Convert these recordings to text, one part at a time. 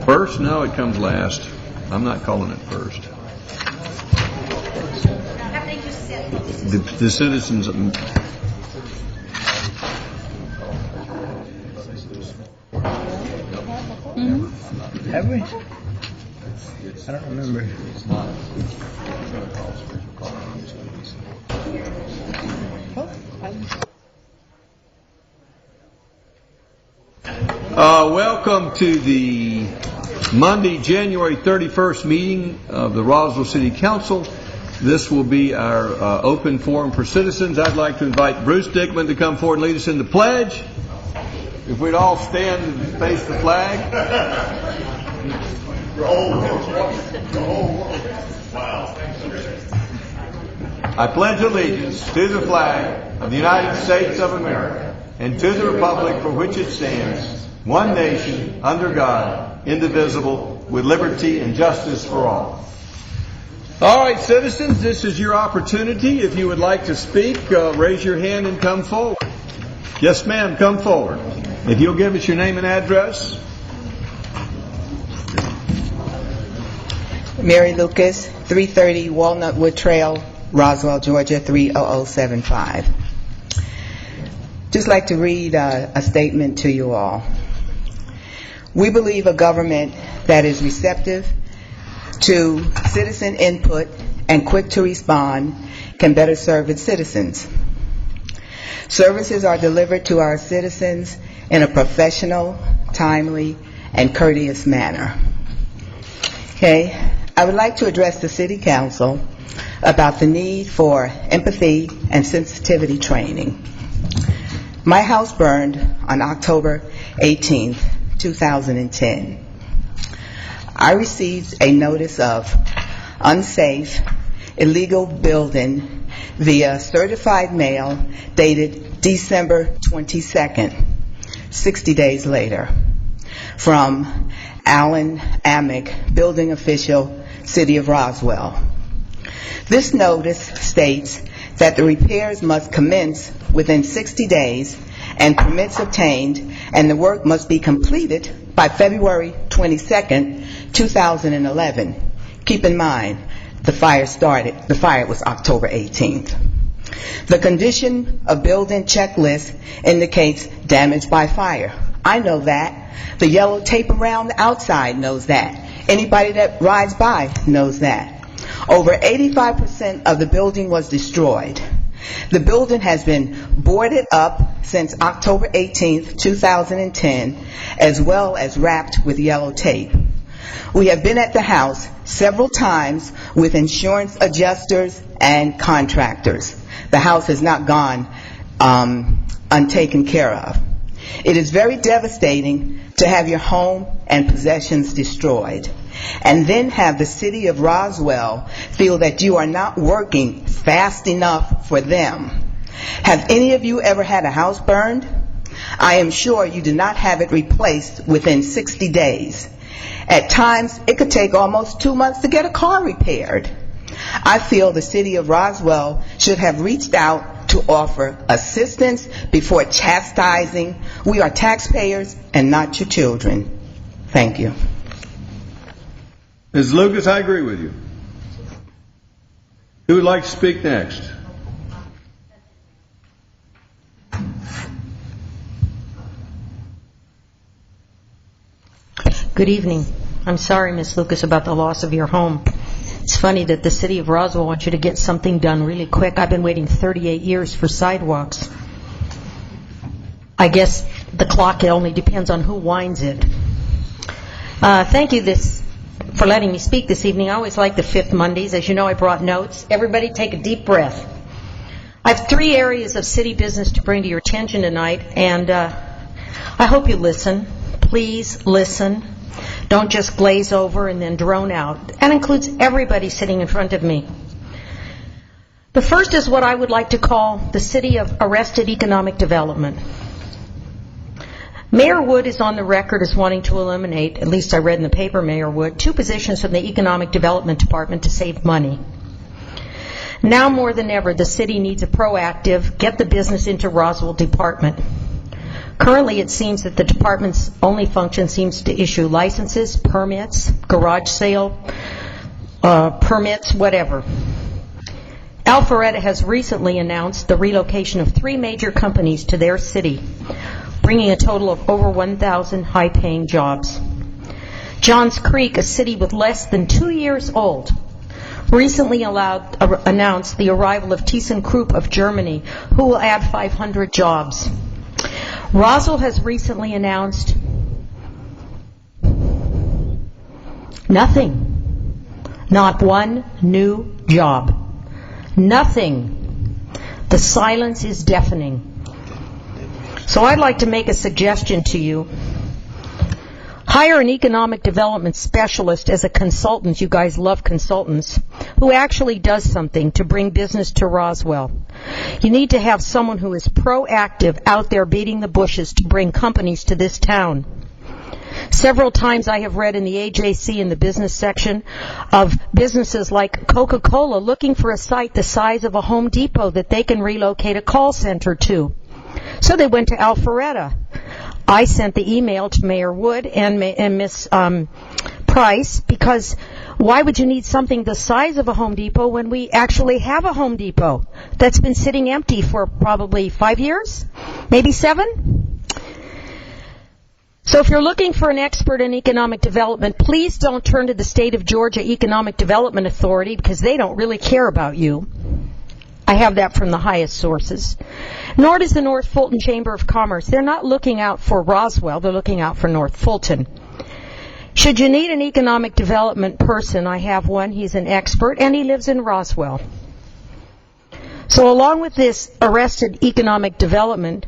First? No, it comes last. I'm not calling it first. The citizens. Have we? I don't remember. Welcome to the Monday, January 31st meeting of the Roswell City Council. This will be our open forum for citizens. I'd like to invite Bruce Dickman to come forward and lead us in the pledge. If we'd all stand and face the flag. I pledge allegiance to the flag of the United States of America and to the republic for which it stands, one nation, under God, indivisible, with liberty and justice for all. All right, citizens, this is your opportunity. If you would like to speak, raise your hand and come forward. Yes, ma'am, come forward. If you'll give us your name and address. Mary Lucas, 330 Walnutwood Trail, Roswell, Georgia, 30075. Just like to read a statement to you all. We believe a government that is receptive to citizen input and quick to respond can better serve its citizens. Services are delivered to our citizens in a professional, timely, and courteous manner. Okay, I would like to address the City Council about the need for empathy and sensitivity training. My house burned on October 18th, 2010. I received a notice of unsafe, illegal building via certified mail dated December 22nd, 60 days later, from Alan Amick, building official, City of Roswell. This notice states that the repairs must commence within 60 days and permits obtained, and the work must be completed by February 22nd, 2011. Keep in mind, the fire was October 18th. The condition of building checklist indicates damage by fire. I know that. The yellow tape around the outside knows that. Anybody that rides by knows that. Over 85% of the building was destroyed. The building has been boarded up since October 18th, 2010, as well as wrapped with yellow tape. We have been at the house several times with insurance adjusters and contractors. The house has not gone untaken care of. It is very devastating to have your home and possessions destroyed, and then have the City of Roswell feel that you are not working fast enough for them. Have any of you ever had a house burned? I am sure you did not have it replaced within 60 days. At times, it could take almost 2 months to get a car repaired. I feel the City of Roswell should have reached out to offer assistance before chastising. We are taxpayers and not your children. Thank you. Ms. Lucas, I agree with you. Who would like to speak next? Good evening. I'm sorry, Ms. Lucas, about the loss of your home. It's funny that the City of Roswell wants you to get something done really quick. I've been waiting 38 years for sidewalks. I guess the clock only depends on who winds it. Thank you for letting me speak this evening. I always like the fifth Mondays. As you know, I brought notes. Everybody take a deep breath. I have 3 areas of city business to bring to your attention tonight, and I hope you listen. Please listen. Don't just glaze over and then drone out. That includes everybody sitting in front of me. The first is what I would like to call the city of arrested economic development. Mayor Wood is on the record as wanting to eliminate, at least I read in the paper, Mayor Wood, 2 positions from the Economic Development Department to save money. Now more than ever, the city needs a proactive, get the business into Roswell department. Currently, it seems that the department's only function seems to issue licenses, permits, garage sale, permits, whatever. Alpharetta has recently announced the relocation of 3 major companies to their city, bringing a total of over 1,000 high-paying jobs. Johns Creek, a city with less than 2 years old, recently announced the arrival of ThyssenKrupp of Germany, who will add 500 jobs. Roswell has recently announced nothing. Not one new job. Nothing. The silence is deafening. So I'd like to make a suggestion to you. Hire an economic development specialist as a consultant. You guys love consultants, who actually does something to bring business to Roswell. You need to have someone who is proactive out there beating the bushes to bring companies to this town. Several times I have read in the AJC in the business section of businesses like Coca-Cola looking for a site the size of a Home Depot that they can relocate a call center to. So they went to Alpharetta. I sent the email to Mayor Wood and Miss Price, because why would you need something the size of a Home Depot when we actually have a Home Depot that's been sitting empty for probably 5 years, maybe 7? So if you're looking for an expert in economic development, please don't turn to the State of Georgia Economic Development Authority, because they don't really care about you. I have that from the highest sources. Nor does the North Fulton Chamber of Commerce. They're not looking out for Roswell, they're looking out for North Fulton. Should you need an economic development person, I have one. He's an expert, and he lives in Roswell. So along with this arrested economic development,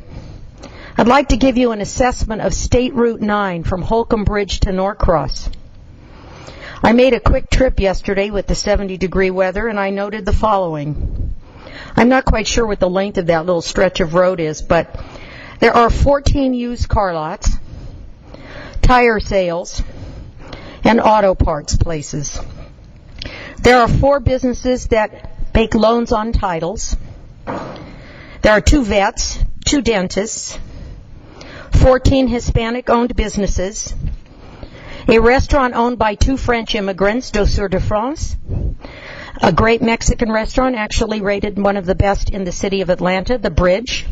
I'd like to give you an assessment of State Route 9 from Holcomb Bridge to Norcross. I made a quick trip yesterday with the 70-degree weather, and I noted the following. I'm not quite sure what the length of that little stretch of road is, but there are 14 used car lots, tire sales, and auto parts places. There are 4 businesses that make loans on titles. There are 2 vets, 2 dentists, 14 Hispanic-owned businesses, a restaurant owned by 2 French immigrants, Douceur de France, a great Mexican restaurant, actually rated one of the best in the city of Atlanta, The Bridge.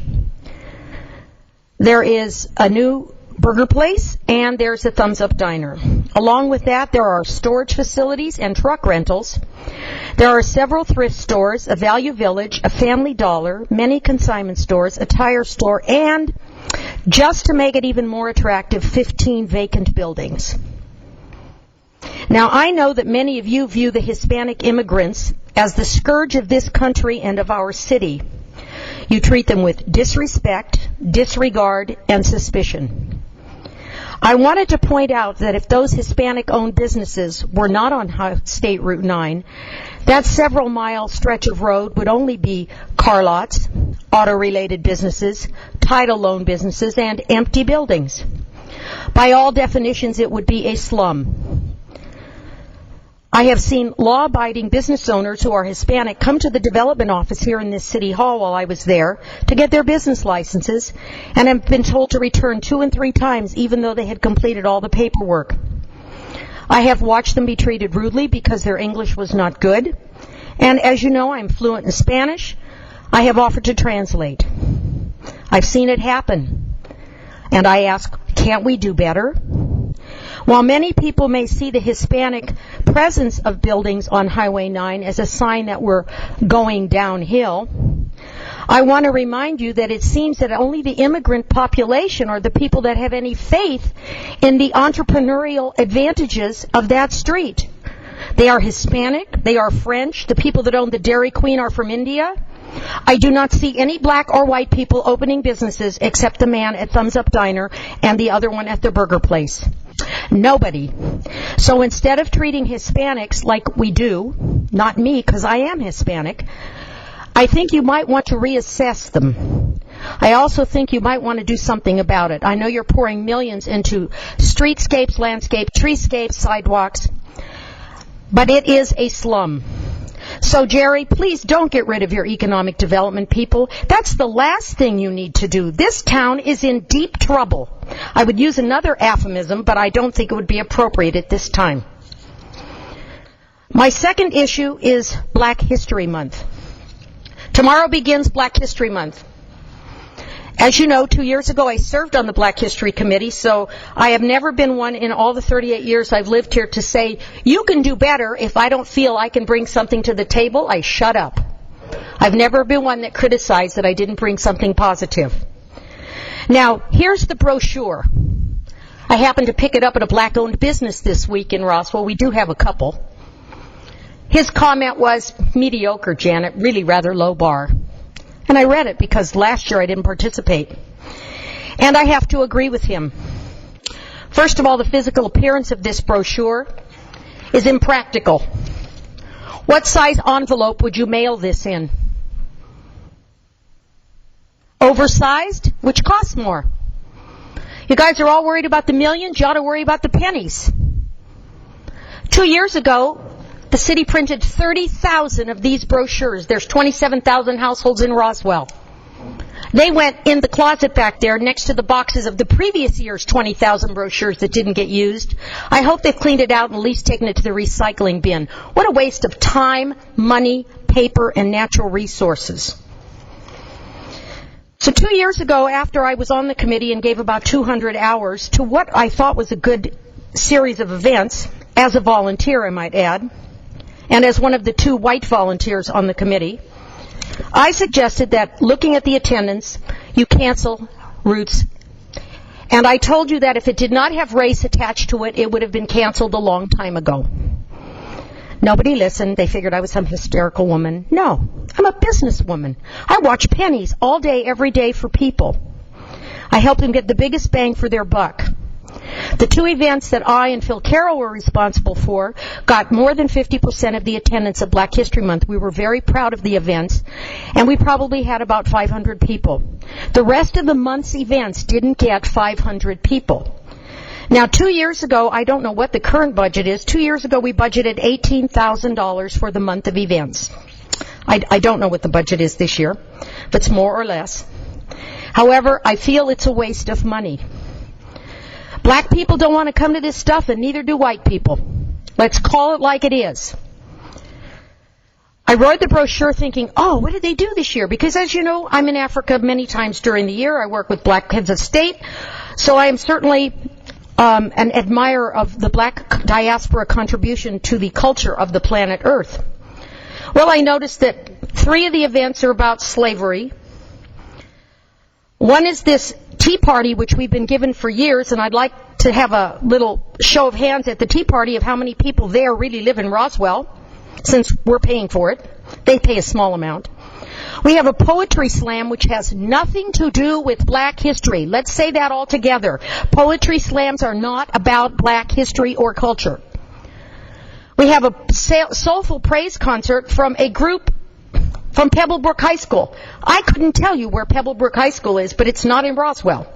There is a new burger place, and there's a Thumbs Up Diner. Along with that, there are storage facilities and truck rentals. There are several thrift stores, a Value Village, a Family Dollar, many consignment stores, a tire store, and, just to make it even more attractive, 15 vacant buildings. Now, I know that many of you view the Hispanic immigrants as the scourge of this country and of our city. You treat them with disrespect, disregard, and suspicion. I wanted to point out that if those Hispanic-owned businesses were not on State Route 9, that several-mile stretch of road would only be car lots, auto-related businesses, title loan businesses, and empty buildings. By all definitions, it would be a slum. I have seen law-abiding business owners who are Hispanic come to the development office here in this city hall while I was there to get their business licenses, and have been told to return 2 and 3 times even though they had completed all the paperwork. I have watched them be treated rudely because their English was not good, and as you know, I'm fluent in Spanish. I have offered to translate. I've seen it happen, and I ask, can't we do better? While many people may see the Hispanic presence of buildings on Highway 9 as a sign that we're going downhill, I want to remind you that it seems that only the immigrant population are the people that have any faith in the entrepreneurial advantages of that street. They are Hispanic, they are French, the people that own the Dairy Queen are from India. I do not see any black or white people opening businesses except the man at Thumbs Up Diner and the other one at the burger place. Nobody. So instead of treating Hispanics like we do, not me because I am Hispanic, I think you might want to reassess them. I also think you might want to do something about it. I know you're pouring millions into streetscapes, landscape, treescapes, sidewalks, but it is a slum. So, Jerry, please don't get rid of your economic development people. That's the last thing you need to do. This town is in deep trouble. I would use another euphemism, but I don't think it would be appropriate at this time. My second issue is Black History Month. Tomorrow begins Black History Month. As you know, 2 years ago I served on the Black History Committee, so I have never been one in all the 38 years I've lived here to say, you can do better. If I don't feel I can bring something to the table, I shut up. I've never been one that criticized that I didn't bring something positive. Now, here's the brochure. I happened to pick it up at a black-owned business this week in Roswell. We do have a couple. His comment was, mediocre, Janet, really rather low bar. And I read it because last year I didn't participate. And I have to agree with him. First of all, the physical appearance of this brochure is impractical. What size envelope would you mail this in? Oversized, which costs more. You guys are all worried about the millions. You ought to worry about the pennies. 2 years ago, the city printed 30,000 of these brochures. There's 27,000 households in Roswell. They went in the closet back there next to the boxes of the previous year's 20,000 brochures that didn't get used. I hope they've cleaned it out and at least taken it to the recycling bin. What a waste of time, money, paper, and natural resources. So 2 years ago, after I was on the committee and gave about 200 hours to what I thought was a good series of events, as a volunteer, I might add, and as one of the 2 white volunteers on the committee, I suggested that looking at the attendance, you cancel Roots. And I told you that if it did not have race attached to it, it would have been canceled a long time ago. Nobody listened. They figured I was some hysterical woman. No, I'm a businesswoman. I watch pennies all day, every day for people. I help them get the biggest bang for their buck. The 2 events that I and Phil Carroll were responsible for got more than 50% of the attendance of Black History Month. We were very proud of the events, and we probably had about 500 people. The rest of the month's events didn't get 500 people. Now, 2 years ago, I don't know what the current budget is. 2 years ago, we budgeted $18,000 for the month of events. I don't know what the budget is this year, if it's more or less. However, I feel it's a waste of money. Black people don't want to come to this stuff, and neither do white people. Let's call it like it is. I wrote the brochure thinking, oh, what did they do this year? Because as you know, I'm in Africa many times during the year. I work with black heads of state. So I am certainly an admirer of the black diaspora contribution to the culture of the planet Earth. Well, I noticed that 3 of the events are about slavery. One is this Tea Party, which we've been given for years, and I'd like to have a little show of hands at the Tea Party of how many people there really live in Roswell, since we're paying for it. They pay a small amount. We have a poetry slam, which has nothing to do with black history. Let's say that all together. Poetry slams are not about black history or culture. We have a soulful praise concert from a group from Pebblebrook High School. I couldn't tell you where Pebblebrook High School is, but it's not in Roswell.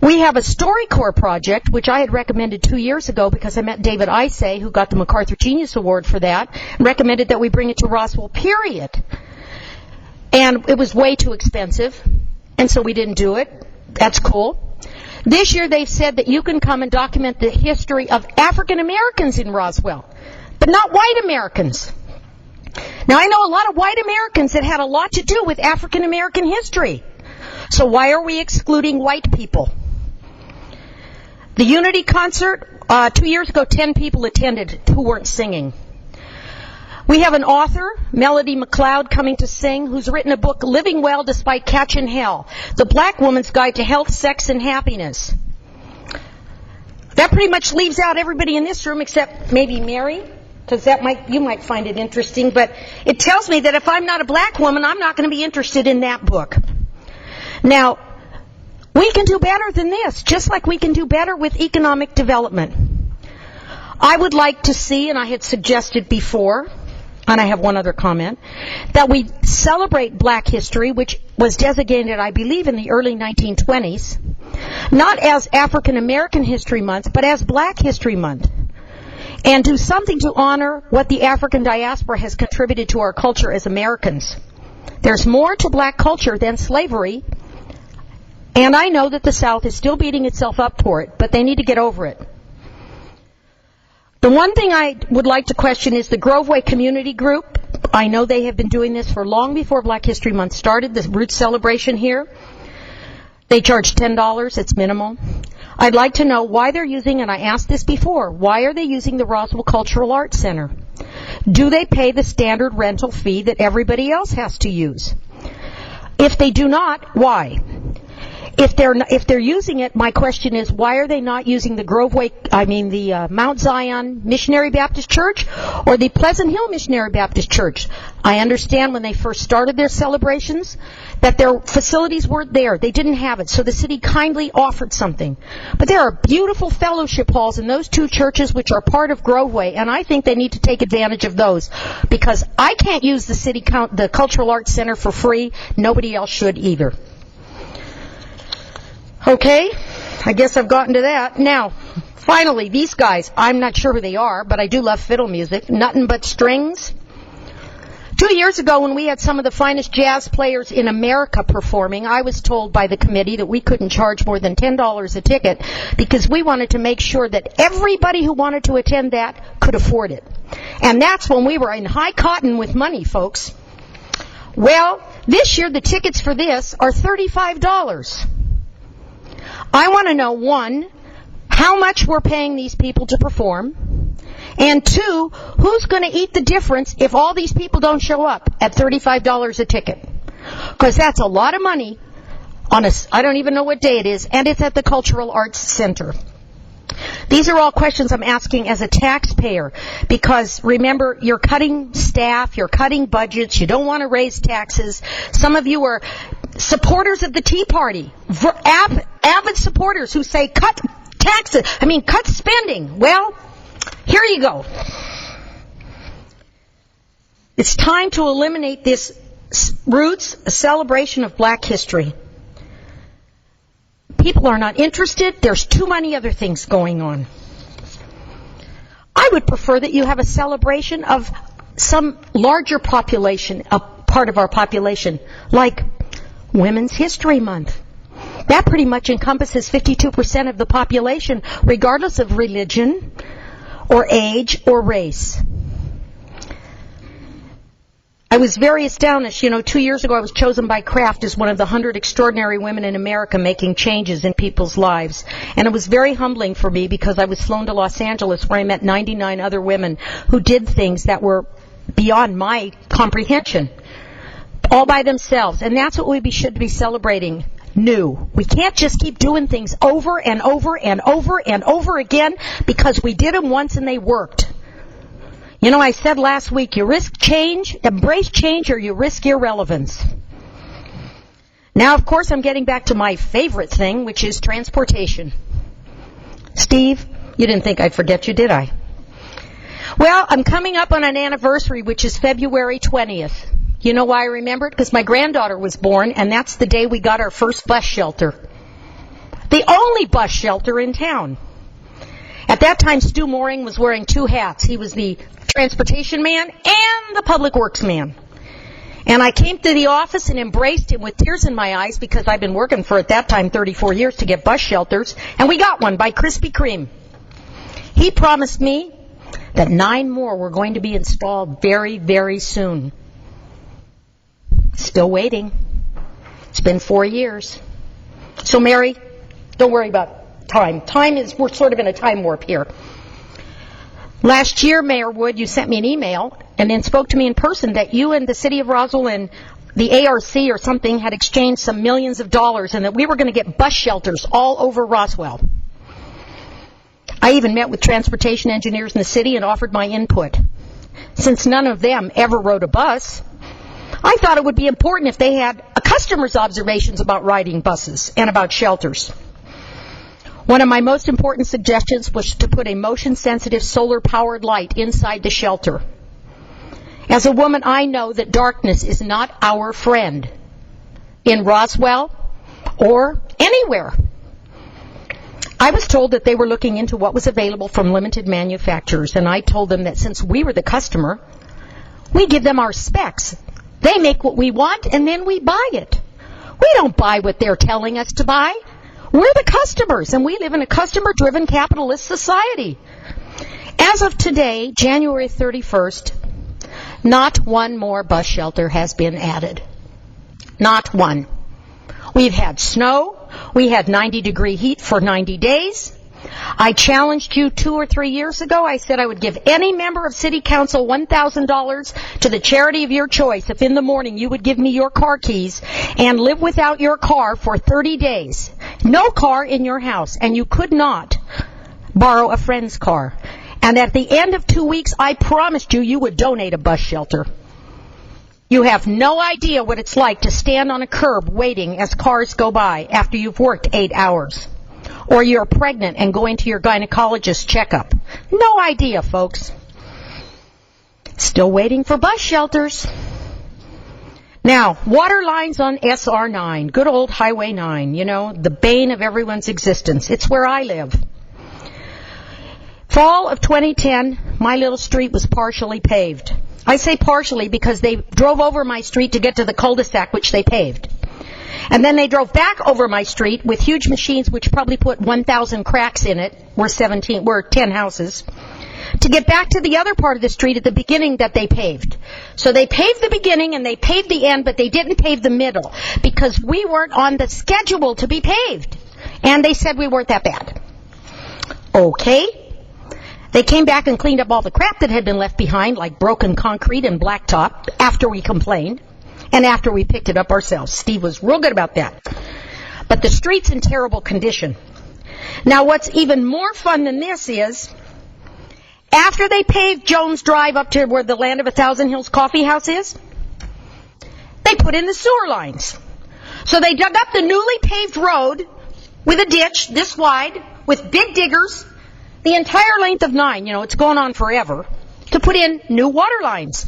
We have a StoryCorps project, which I had recommended 2 years ago because I met David Isay, who got the MacArthur Genius Award for that, and recommended that we bring it to Roswell, period. And it was way too expensive, and so we didn't do it. That's cool. This year they've said that you can come and document the history of African Americans in Roswell, but not white Americans. Now, I know a lot of white Americans that had a lot to do with African American history. So why are we excluding white people? The Unity concert, 2 years ago, 10 people attended who weren't singing. We have an author, Melody McLeod, coming to sing, who's written a book, Living Well Despite Catching Hell, The Black Woman's Guide to Health, Sex, and Happiness. That pretty much leaves out everybody in this room except maybe Mary, because you might find it interesting, but it tells me that if I'm not a black woman, I'm not going to be interested in that book. Now, we can do better than this, just like we can do better with economic development. I would like to see, and I had suggested before, and I have one other comment, that we celebrate black history, which was designated, I believe, in the early 1920s, not as African American History Month, but as Black History Month. and do something to honor what the African diaspora has contributed to our culture as Americans. There's more to black culture than slavery, and I know that the South is still beating itself up for it, but they need to get over it. The one thing I would like to question is the Groveway Community Group. I know they have been doing this for long before Black History Month started, the Roots celebration here. They charge $10, it's minimal. I'd like to know why they're using, and I asked this before, why are they using the Roswell Cultural Arts Center? Do they pay the standard rental fee that everybody else has to use? If they do not, why? If they're using it, my question is, why are they not using the Mount Zion Missionary Baptist Church or the Pleasant Hill Missionary Baptist Church? I understand when they first started their celebrations that their facilities weren't there. They didn't have it, so the city kindly offered something. But there are beautiful fellowship halls in those two churches which are part of Groveway, and I think they need to take advantage of those, because I can't use the Cultural Arts Center for free. Nobody else should either. Okay, I guess I've gotten to that. Now, finally, these guys, I'm not sure who they are, but I do love fiddle music. Nothing But Strings. 2 years ago, when we had some of the finest jazz players in America performing, I was told by the committee that we couldn't charge more than $10 a ticket because we wanted to make sure that everybody who wanted to attend that could afford it. And that's when we were in high cotton with money, folks. Well, this year the tickets for this are $35. I want to know, one, how much we're paying these people to perform, and two, who's going to eat the difference if all these people don't show up at $35 a ticket? Because that's a lot of money on I don't even know what day it is, and it's at the Cultural Arts Center. These are all questions I'm asking as a taxpayer, because remember, you're cutting staff, you're cutting budgets, you don't want to raise taxes. Some of you are supporters of the Tea Party, avid supporters who say cut taxes, cut spending. Well, here you go. It's time to eliminate this Roots, a celebration of black history. People are not interested. There's too many other things going on. I would prefer that you have a celebration of some larger population, a part of our population, like Women's History Month. That pretty much encompasses 52% of the population, regardless of religion or age or race. I was very astonished. 2 years ago I was chosen by Kraft as one of the 100 extraordinary women in America making changes in people's lives. And it was very humbling for me because I was flown to Los Angeles where I met 99 other women who did things that were beyond my comprehension, all by themselves. And that's what we should be celebrating. New. We can't just keep doing things over and over and over and over again because we did them once and they worked. I said last week, you risk change, embrace change, or you risk irrelevance. Now, of course, I'm getting back to my favorite thing, which is transportation. Steve, you didn't think I'd forget you, did I? Well, I'm coming up on an anniversary, which is February 20th. You know why I remember it? Because my granddaughter was born, and that's the day we got our first bus shelter. The only bus shelter in town. At that time, Stu Mooring was wearing two hats. He was the transportation man and the public works man. And I came to the office and embraced him with tears in my eyes because I've been working for, at that time, 34 years to get bus shelters, and we got one by Krispy Kreme. He promised me that 9 more were going to be installed very, very soon. Still waiting. It's been 4 years. So, Mary, don't worry about time. We're sort of in a time warp here. Last year, Mayor Wood, you sent me an email and then spoke to me in person that you and the city of Roswell and the ARC or something had exchanged some millions of dollars and that we were going to get bus shelters all over Roswell. I even met with transportation engineers in the city and offered my input. Since none of them ever rode a bus, I thought it would be important if they had a customer's observations about riding buses and about shelters. One of my most important suggestions was to put a motion-sensitive solar-powered light inside the shelter. As a woman, I know that darkness is not our friend in Roswell or anywhere. I was told that they were looking into what was available from limited manufacturers, and I told them that since we were the customer, we give them our specs. They make what we want, and then we buy it. We don't buy what they're telling us to buy. We're the customers, and we live in a customer-driven capitalist society. As of today, January 31st, not one more bus shelter has been added. Not one. We've had snow. We had 90-degree heat for 90 days. I challenged you 2 or 3 years ago. I said I would give any member of City Council $1,000 to the charity of your choice if in the morning you would give me your car keys and live without your car for 30 days. No car in your house, and you could not borrow a friend's car. And at the end of 2 weeks, I promised you would donate a bus shelter. You have no idea what it's like to stand on a curb waiting as cars go by after you've worked 8 hours. Or you're pregnant and going to your gynecologist checkup. No idea, folks. Still waiting for bus shelters. Now, water lines on SR 9, good old Highway 9, you know, the bane of everyone's existence. It's where I live. Fall of 2010, my little street was partially paved. I say partially because they drove over my street to get to the cul-de-sac, which they paved. And then they drove back over my street with huge machines, which probably put 1,000 cracks in it. We're 10 houses. To get back to the other part of the street at the beginning that they paved. So they paved the beginning and they paved the end, but they didn't pave the middle because we weren't on the schedule to be paved. And they said we weren't that bad. Okay. They came back and cleaned up all the crap that had been left behind, like broken concrete and blacktop, after we complained and after we picked it up ourselves. Steve was real good about that. But the street's in terrible condition. Now, what's even more fun than this is, after they paved Jones Drive up to where the Land of a Thousand Hills Coffee House is, they put in the sewer lines. So they dug up the newly paved road with a ditch this wide, with big diggers, the entire length of 9, you know, it's going on forever, to put in new water lines.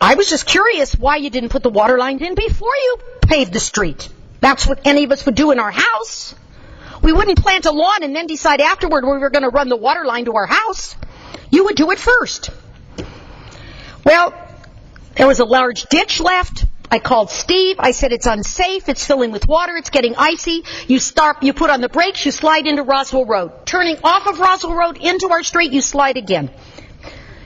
I was just curious why you didn't put the water lines in before you paved the street. That's what any of us would do in our house. We wouldn't plant a lawn and then decide afterward we were going to run the water line to our house. You would do it first. Well, there was a large ditch left. I called Steve. I said, it's unsafe. It's filling with water. It's getting icy. You stop, you put on the brakes, you slide into Roswell Road. Turning off of Roswell Road into our street, you slide again.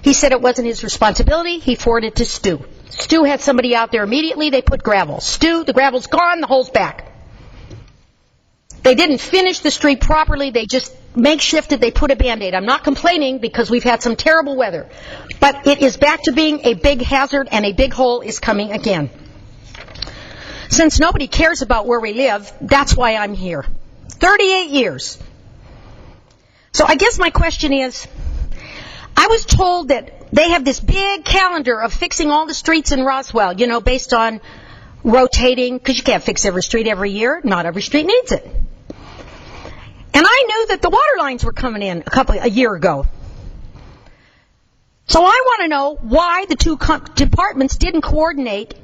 He said it wasn't his responsibility. He forwarded it to Stu. Stu had somebody out there immediately. They put gravel. Stu, the gravel's gone, the hole's back. They didn't finish the street properly. They just makeshifted. They put a Band-Aid. I'm not complaining because we've had some terrible weather. But it is back to being a big hazard, and a big hole is coming again. Since nobody cares about where we live, that's why I'm here. 38 years. So I guess my question is, I was told that they have this big calendar of fixing all the streets in Roswell, you know, based on rotating, because you can't fix every street every year. Not every street needs it. And I knew that the water lines were coming in a year ago. So I want to know why the two departments didn't coordinate,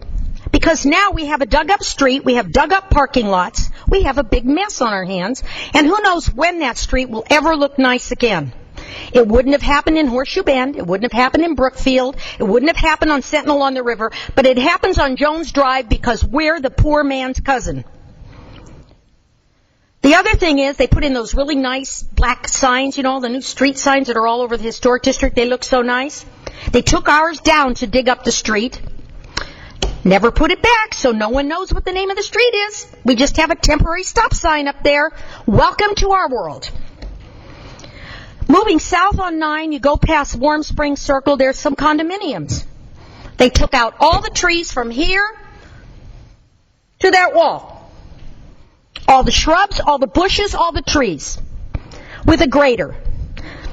because now we have a dug-up street, we have dug-up parking lots, we have a big mess on our hands, and who knows when that street will ever look nice again. It wouldn't have happened in Horseshoe Bend, it wouldn't have happened in Brookfield, it wouldn't have happened on Sentinel on the River, but it happens on Jones Drive because we're the poor man's cousin. The other thing is, they put in those really nice black signs, you know, the new street signs that are all over the historic district. They look so nice. They took ours down to dig up the street. Never put it back, so no one knows what the name of the street is. We just have a temporary stop sign up there. Welcome to our world. Moving south on 9, you go past Warm Springs Circle, there's some condominiums. They took out all the trees from here to that wall. All the shrubs, all the bushes, all the trees. With a grader.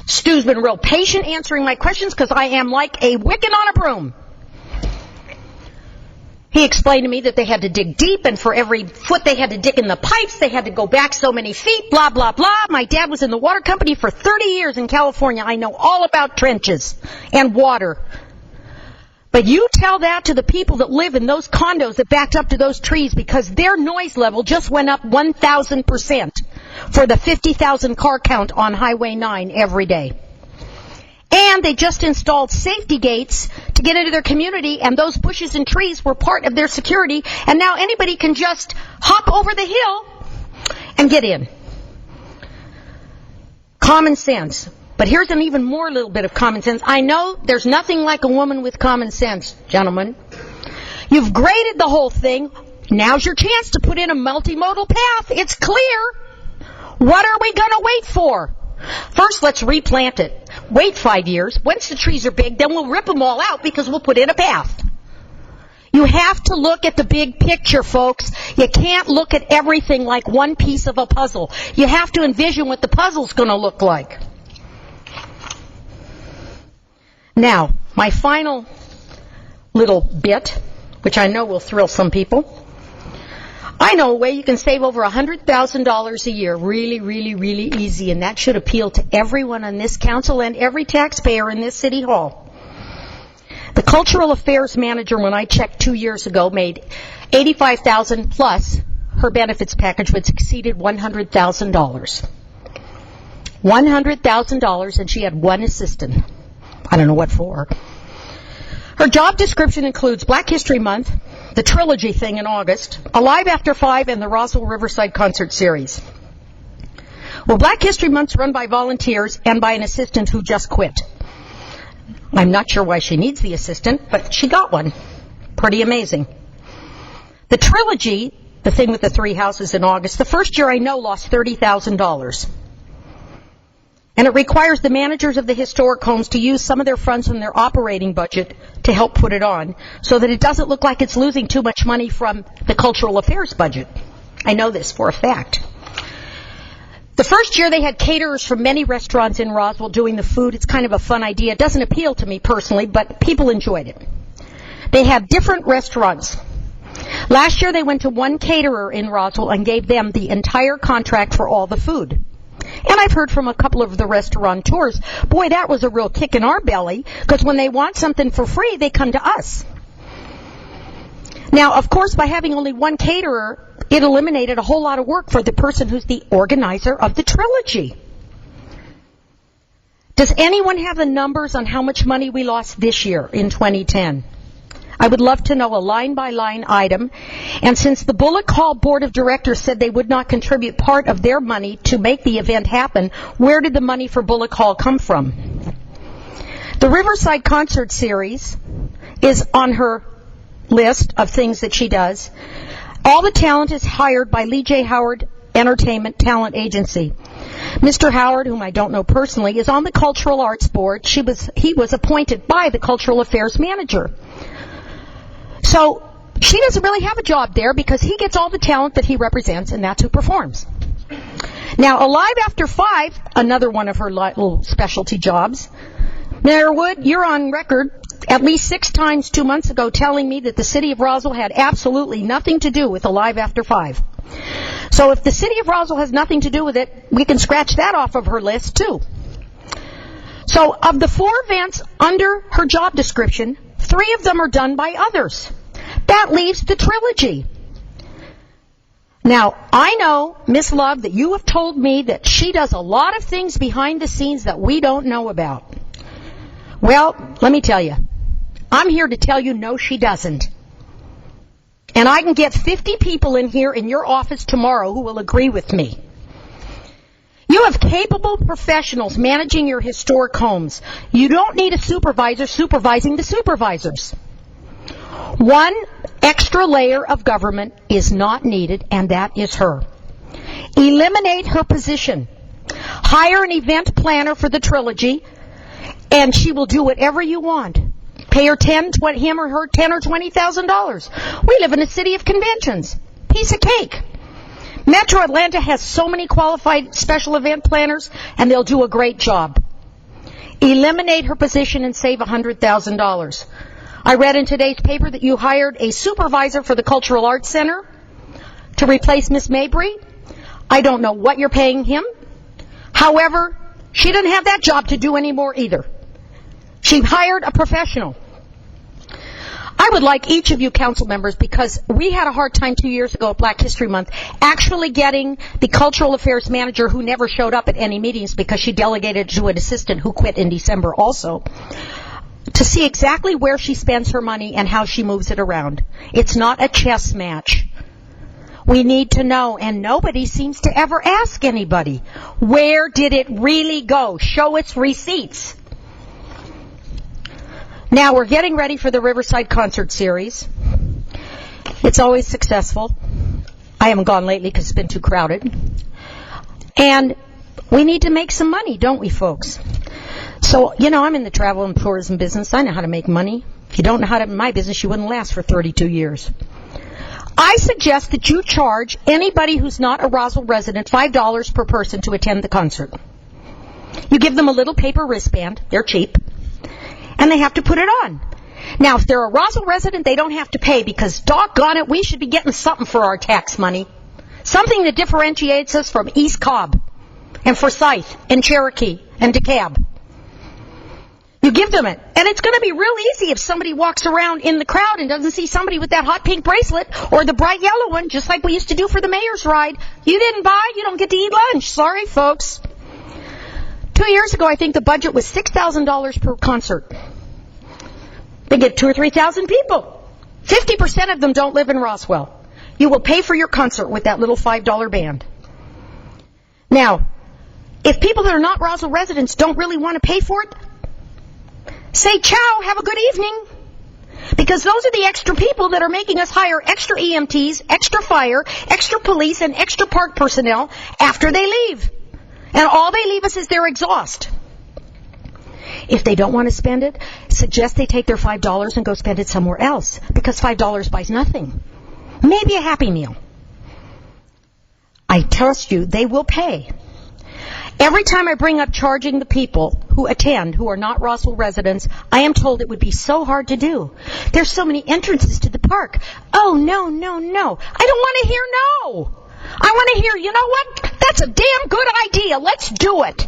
Stu's been real patient answering my questions because I am like a Wiccan on a broom. He explained to me that they had to dig deep, and for every foot they had to dig in the pipes, they had to go back so many feet, blah, blah, blah. My dad was in the water company for 30 years in California. I know all about trenches and water. But you tell that to the people that live in those condos that backed up to those trees, because their noise level just went up 1,000%. for the 50,000 car count on Highway 9 every day. And they just installed safety gates to get into their community, and those bushes and trees were part of their security, and now anybody can just hop over the hill and get in. Common sense. But here's an even more little bit of common sense. I know there's nothing like a woman with common sense, gentlemen. You've graded the whole thing. Now's your chance to put in a multimodal path. It's clear. What are we going to wait for? First, let's replant it. Wait 5 years. Once the trees are big, then we'll rip them all out because we'll put in a path. You have to look at the big picture, folks. You can't look at everything like one piece of a puzzle. You have to envision what the puzzle's going to look like. Now, my final little bit, which I know will thrill some people. I know a way you can save over $100,000 a year really, really, really easy, and that should appeal to everyone on this council and every taxpayer in this city hall. The cultural affairs manager, when I checked 2 years ago, made $85,000 plus her benefits package, which exceeded $100,000. $100,000, and she had one assistant. I don't know what for. Her job description includes Black History Month, the Trilogy thing in August, Alive After 5, and the Roswell Riverside Concert Series. Well, Black History Month's run by volunteers and by an assistant who just quit. I'm not sure why she needs the assistant, but she got one. Pretty amazing. The Trilogy, the thing with the 3 houses in August, the first year I know lost $30,000. And it requires the managers of the historic homes to use some of their funds from their operating budget to help put it on, so that it doesn't look like it's losing too much money from the cultural affairs budget. I know this for a fact. The first year they had caterers from many restaurants in Roswell doing the food. It's kind of a fun idea. It doesn't appeal to me personally, but people enjoyed it. They have different restaurants. Last year they went to one caterer in Roswell and gave them the entire contract for all the food. And I've heard from a couple of the restaurateurs, boy, that was a real kick in our belly, because when they want something for free, they come to us. Now, of course, by having only one caterer, it eliminated a whole lot of work for the person who's the organizer of the Trilogy. Does anyone have the numbers on how much money we lost this year in 2010? I would love to know a line-by-line item. And since the Bullock Hall Board of Directors said they would not contribute part of their money to make the event happen, where did the money for Bullock Hall come from? The Riverside Concert Series is on her list of things that she does. All the talent is hired by Lee J. Howard Entertainment Talent Agency. Mr. Howard, whom I don't know personally, is on the Cultural Arts Board. He was appointed by the Cultural Affairs Manager. So she doesn't really have a job there because he gets all the talent that he represents, and that's who performs. Now, Alive After 5, another one of her little specialty jobs. Mayor Wood, you're on record at least 6 times 2 months ago telling me that the city of Roswell had absolutely nothing to do with Alive After 5. So if the city of Roswell has nothing to do with it, we can scratch that off of her list, too. So of the 4 events under her job description, 3 of them are done by others. That leaves the Trilogy. Now, I know, Miss Love, that you have told me that she does a lot of things behind the scenes that we don't know about. Well, let me tell you, I'm here to tell you no, she doesn't. And I can get 50 people in here in your office tomorrow who will agree with me. You have capable professionals managing your historic homes. You don't need a supervisor supervising the supervisors. One extra layer of government is not needed, and that is her. Eliminate her position. Hire an event planner for the Trilogy, and she will do whatever you want. Pay her him or her $10,000 or $20,000. We live in a city of conventions. Piece of cake. Metro Atlanta has so many qualified special event planners, and they'll do a great job. Eliminate her position and save $100,000. I read in today's paper that you hired a supervisor for the Cultural Arts Center to replace Miss Mabry. I don't know what you're paying him. However, she doesn't have that job to do anymore either. She hired a professional. I would like each of you council members, because we had a hard time 2 years ago at Black History Month, actually getting the cultural affairs manager, who never showed up at any meetings because she delegated to an assistant who quit in December also, to see exactly where she spends her money and how she moves it around. It's not a chess match. We need to know, and nobody seems to ever ask anybody, where did it really go? Show us receipts. Now, we're getting ready for the Riverside Concert Series. It's always successful. I haven't gone lately because it's been too crowded. And we need to make some money, don't we, folks? So, I'm in the travel and tourism business. I know how to make money. If you don't know how to in my business, you wouldn't last for 32 years. I suggest that you charge anybody who's not a Roswell resident $5 per person to attend the concert. You give them a little paper wristband. They're cheap. And they have to put it on. Now, if they're a Roswell resident, they don't have to pay, because, doggone it, we should be getting something for our tax money. Something that differentiates us from East Cobb and Forsyth and Cherokee and DeKalb. You give them it. And it's going to be real easy if somebody walks around in the crowd and doesn't see somebody with that hot pink bracelet or the bright yellow one, just like we used to do for the mayor's ride. You didn't buy, you don't get to eat lunch. Sorry, folks. 2 years ago, I think the budget was $6,000 per concert. They get 2,000 or 3,000 people. 50% of them don't live in Roswell. You will pay for your concert with that little $5 band. Now, if people that are not Roswell residents don't really want to pay for it, say ciao, have a good evening. Because those are the extra people that are making us hire extra EMTs, extra fire, extra police, and extra park personnel after they leave. And all they leave us is their exhaust. If they don't want to spend it, suggest they take their $5 and go spend it somewhere else, because $5 buys nothing. Maybe a Happy Meal. I trust you, they will pay. Every time I bring up charging the people who attend, who are not Roswell residents, I am told it would be so hard to do. There's so many entrances to the park. Oh, no. I don't want to hear no. I want to hear, you know what? That's a damn good idea. Let's do it.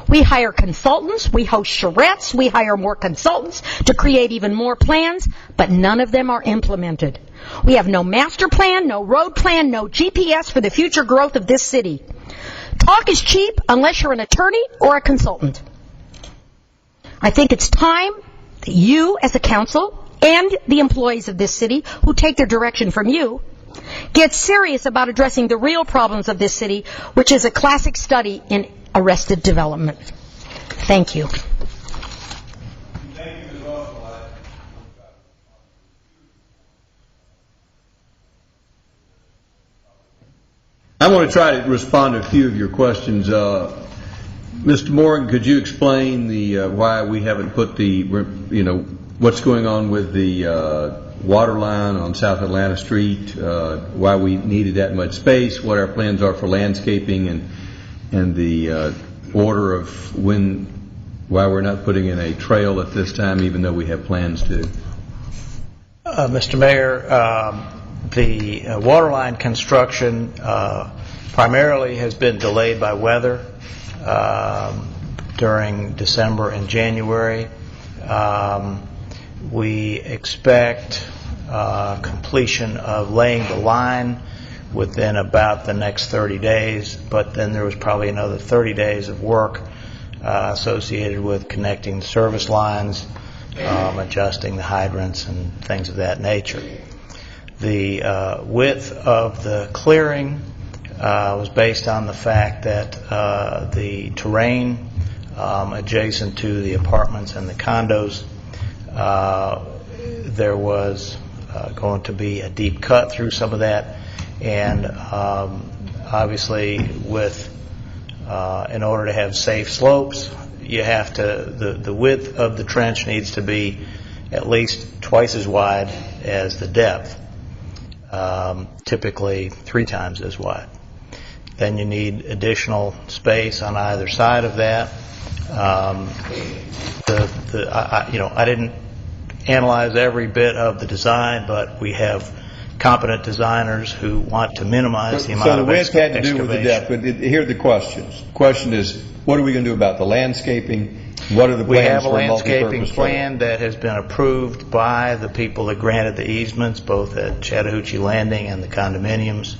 We hire consultants, we host charrettes, we hire more consultants to create even more plans, but none of them are implemented. We have no master plan, no road plan, no GPS for the future growth of this city. Talk is cheap unless you're an attorney or a consultant. I think it's time that you, as a council, and the employees of this city, who take their direction from you, get serious about addressing the real problems of this city, which is a classic study in arrested development. Thank you. Thank you, Ms. Oswald. I'm going to try to respond to a few of your questions. Mr. Morgan, could you explain why we haven't put what's going on with the water line on South Atlanta Street, why we needed that much space, what our plans are for landscaping, and the order of why we're not putting in a trail at this time, even though we have plans to? Mr. Mayor, the water line construction primarily has been delayed by weather during December and January. We expect completion of laying the line within about the next 30 days, but then there was probably another 30 days of work associated with connecting service lines, adjusting the hydrants and things of that nature. The width of the clearing was based on the fact that the terrain adjacent to the apartments and the condos, there was going to be a deep cut through some of that, and obviously in order to have safe slopes, you have to, the width of the trench needs to be at least twice as wide as the depth, typically 3 times as wide. Then you need additional space on either side of that. I didn't analyze every bit of the design, but we have competent designers who want to minimize the amount of excavation. So the width had to do with the depth, but here are the questions. The question is, what are we going to do about the landscaping? What are the We plans have a for landscaping multipurpose plan that has been approved by the people that granted the easements, both at Chattahoochee Landing and the condominiums.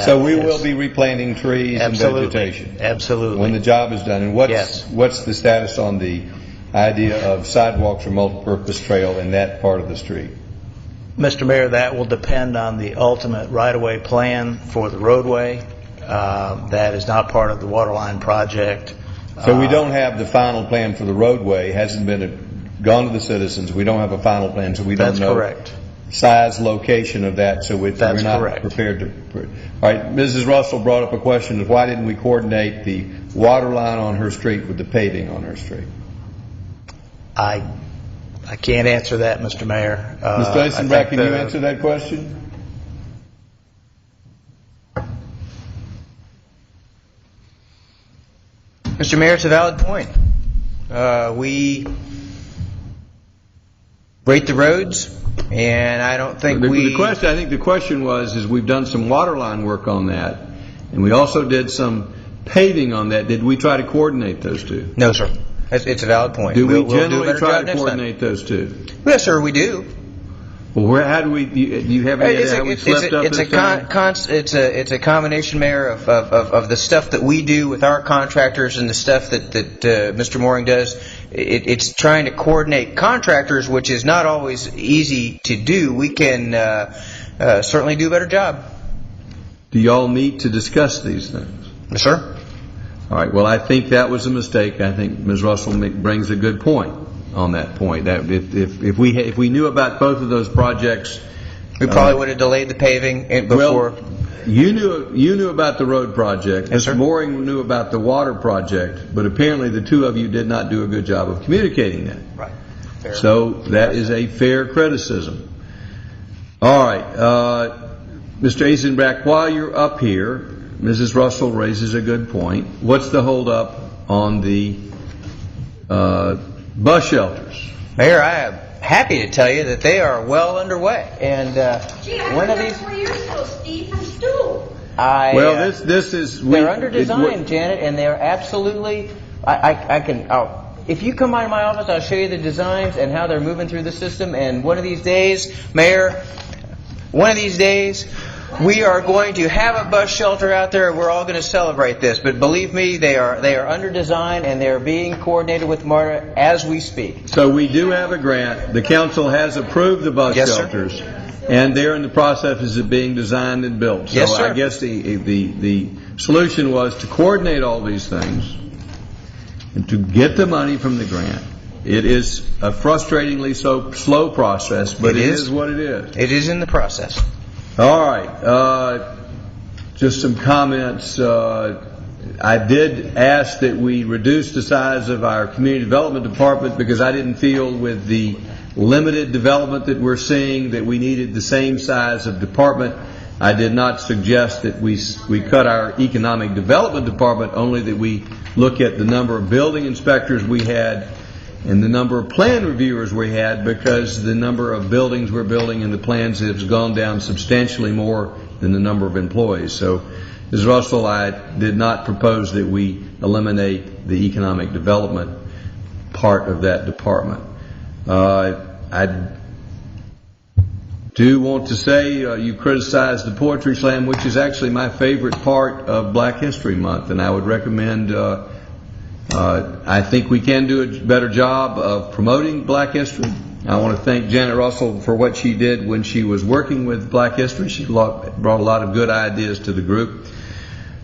So we will be replanting trees Absolutely. and vegetation Absolutely. when the job is done. And Yes. what's the status on the idea of sidewalks or multipurpose trail in that part of the street? Mr. Mayor, that will depend on the ultimate right-of-way plan for the roadway. That is not part of the waterline project. So we don't have the final plan for the roadway. Hasn't been gone to the citizens. We don't have a final plan, so we don't That's know correct. size, location of that. So we're That's not correct. prepared to. All right, Mrs. Russell brought up a question of why didn't we coordinate the water line on her street with the paving on her street? I can't answer that, Mr. Mayor. Mr. Eisenbach, can you answer that question? Mr. Mayor, it's a valid point. We rate the roads, and I don't think I think the question was, is we've done some water line work on that, and we also did some paving on that. Did we try to coordinate those two? No, sir. It's a valid point. Do we We'll do a generally better try job to next time. coordinate those two? Yes, sir, we do. Well, how do we? Do you have any idea how we slipped up this time? It's a combination, Mayor, of the stuff that we do with our contractors and the stuff that Mr. Mooring does. It's trying to coordinate contractors, which is not always easy to do. We can certainly do a better job. Do y'all meet to discuss these things? Yes, sir. All right. Well, I think that was a mistake. I think Ms. Russell brings a good point on that point. That if we knew about both of those projects, We probably would have delayed the paving before. Well, you knew about the road project. Yes, sir. Mr. Mooring knew about the water project, but apparently the two of you did not do a good job of communicating that. Right. Fair. So that is a fair criticism. All right, Mr. Eisenbach, while you're up here, Mrs. Russell raises a good point. What's the hold up on the bus shelters? Mayor, I am happy to tell you that they are well underway. And one of these, 4 years ago, Steve, from Stu. Well, this is they're under design, Janet, and they're absolutely. I can. If you come by my office, I'll show you the designs and how they're moving through the system. And one of these days, Mayor, we are going to have a bus shelter out there, and we're all going to celebrate this. But believe me, they are under design, and they are being coordinated with MARTA as we speak. So we do have a grant. The council has approved the bus Yes, sir. shelters, and they're in the process of being designed and built. So Yes, sir. I guess the solution was to coordinate all these things and to get the money from the grant. It is a frustratingly slow process, but it is what it is. It is in the process. All right. Just some comments. I did ask that we reduce the size of our community development department because I didn't feel with the limited development that we're seeing that we needed the same size of department. I did not suggest that we cut our economic development department, only that we look at the number of building inspectors we had and the number of plan reviewers we had, because the number of buildings we're building and the plans has gone down substantially more than the number of employees. So, Ms. Russell, I did not propose that we eliminate the economic development part of that department. I do want to say you criticized the Poetry Slam, which is actually my favorite part of Black History Month, and I would recommend I think we can do a better job of promoting Black history. I want to thank Janet Russell for what she did when she was working with Black history. She brought a lot of good ideas to the group.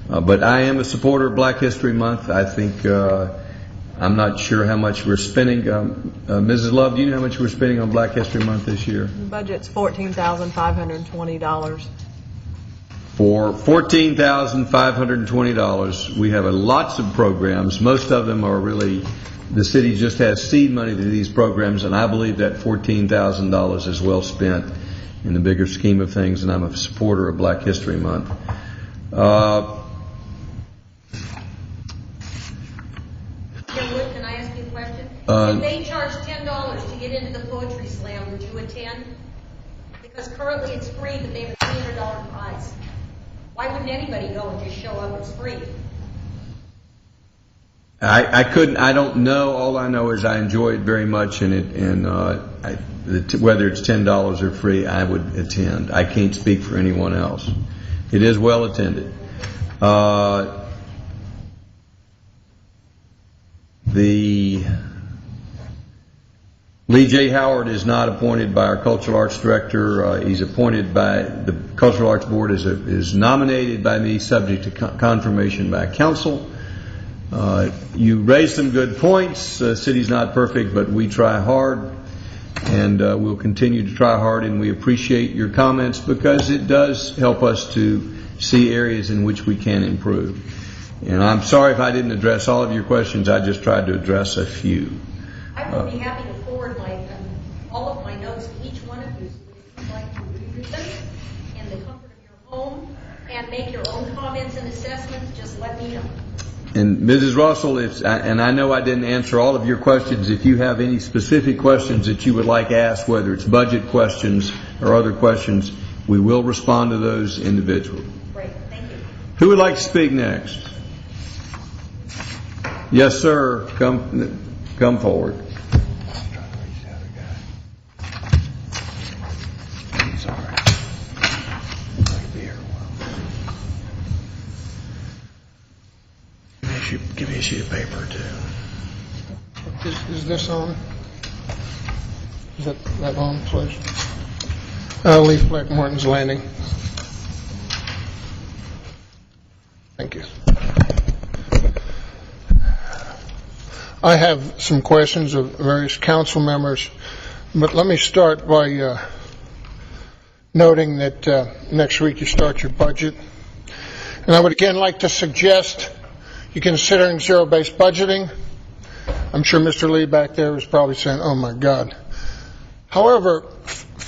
But I am a supporter of Black History Month. I think I'm not sure how much we're spending. Mrs. Love, do you know how much we're spending on Black History Month this year? The budget's $14,520. For $14,520, we have lots of programs. Most of them are really, the city just has seed money to these programs, and I believe that $14,000 is well spent in the bigger scheme of things, and I'm a supporter of Black History Month. Can I ask you a question? If they charge $10 to get into the Poetry Slam, would you attend? Because currently it's free, but they have a $300 prize. Why wouldn't anybody go and just show up? It's free. I don't know. All I know is I enjoy it very much, and whether it's $10 or free, I would attend. I can't speak for anyone else. It is well attended. The Lee J. Howard is not appointed by our Cultural Arts Director. He's appointed by the Cultural Arts Board, is nominated by me, subject to confirmation by Council. You raised some good points. The city's not perfect, but we try hard, and we'll continue to try hard, and we appreciate your comments because it does help us to see areas in which we can improve. And I'm sorry if I didn't address all of your questions. I just tried to address a few. I will be happy to forward all of my notes to each one of you, so if you'd like to read them in the comfort of your home and make your own comments and assessments, just let me know. And Mrs. Russell, and I know I didn't answer all of your questions, if you have any specific questions that you would like asked, whether it's budget questions or other questions, we will respond to those individually. Great, thank you. Who would like to speak next? Yes, sir. Come forward. Give me a sheet of paper, too. Is this on? Is that on, please? Lee Fleck, Martin's Landing. Thank you. I have some questions of various council members, but let me start by noting that next week you start your budget. And I would again like to suggest you're considering zero-based budgeting. I'm sure Mr. Lee back there is probably saying, oh my God. However,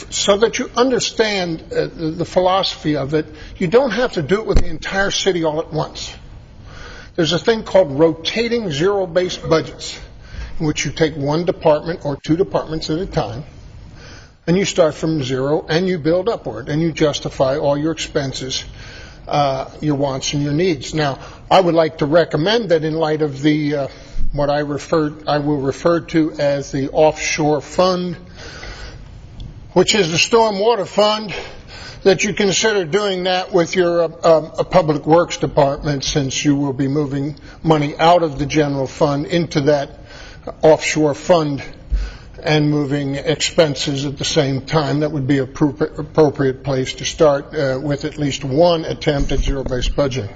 so that you understand the philosophy of it, you don't have to do it with the entire city all at once. There's a thing called rotating zero-based budgets, in which you take one department or two departments at a time, and you start from zero and you build upward, and you justify all your expenses, your wants and your needs. Now, I would like to recommend that in light of the what I will refer to as the offshore fund, which is the stormwater fund, that you consider doing that with your public works department, since you will be moving money out of the general fund into that offshore fund and moving expenses at the same time. That would be an appropriate place to start with at least one attempt at zero-based budgeting.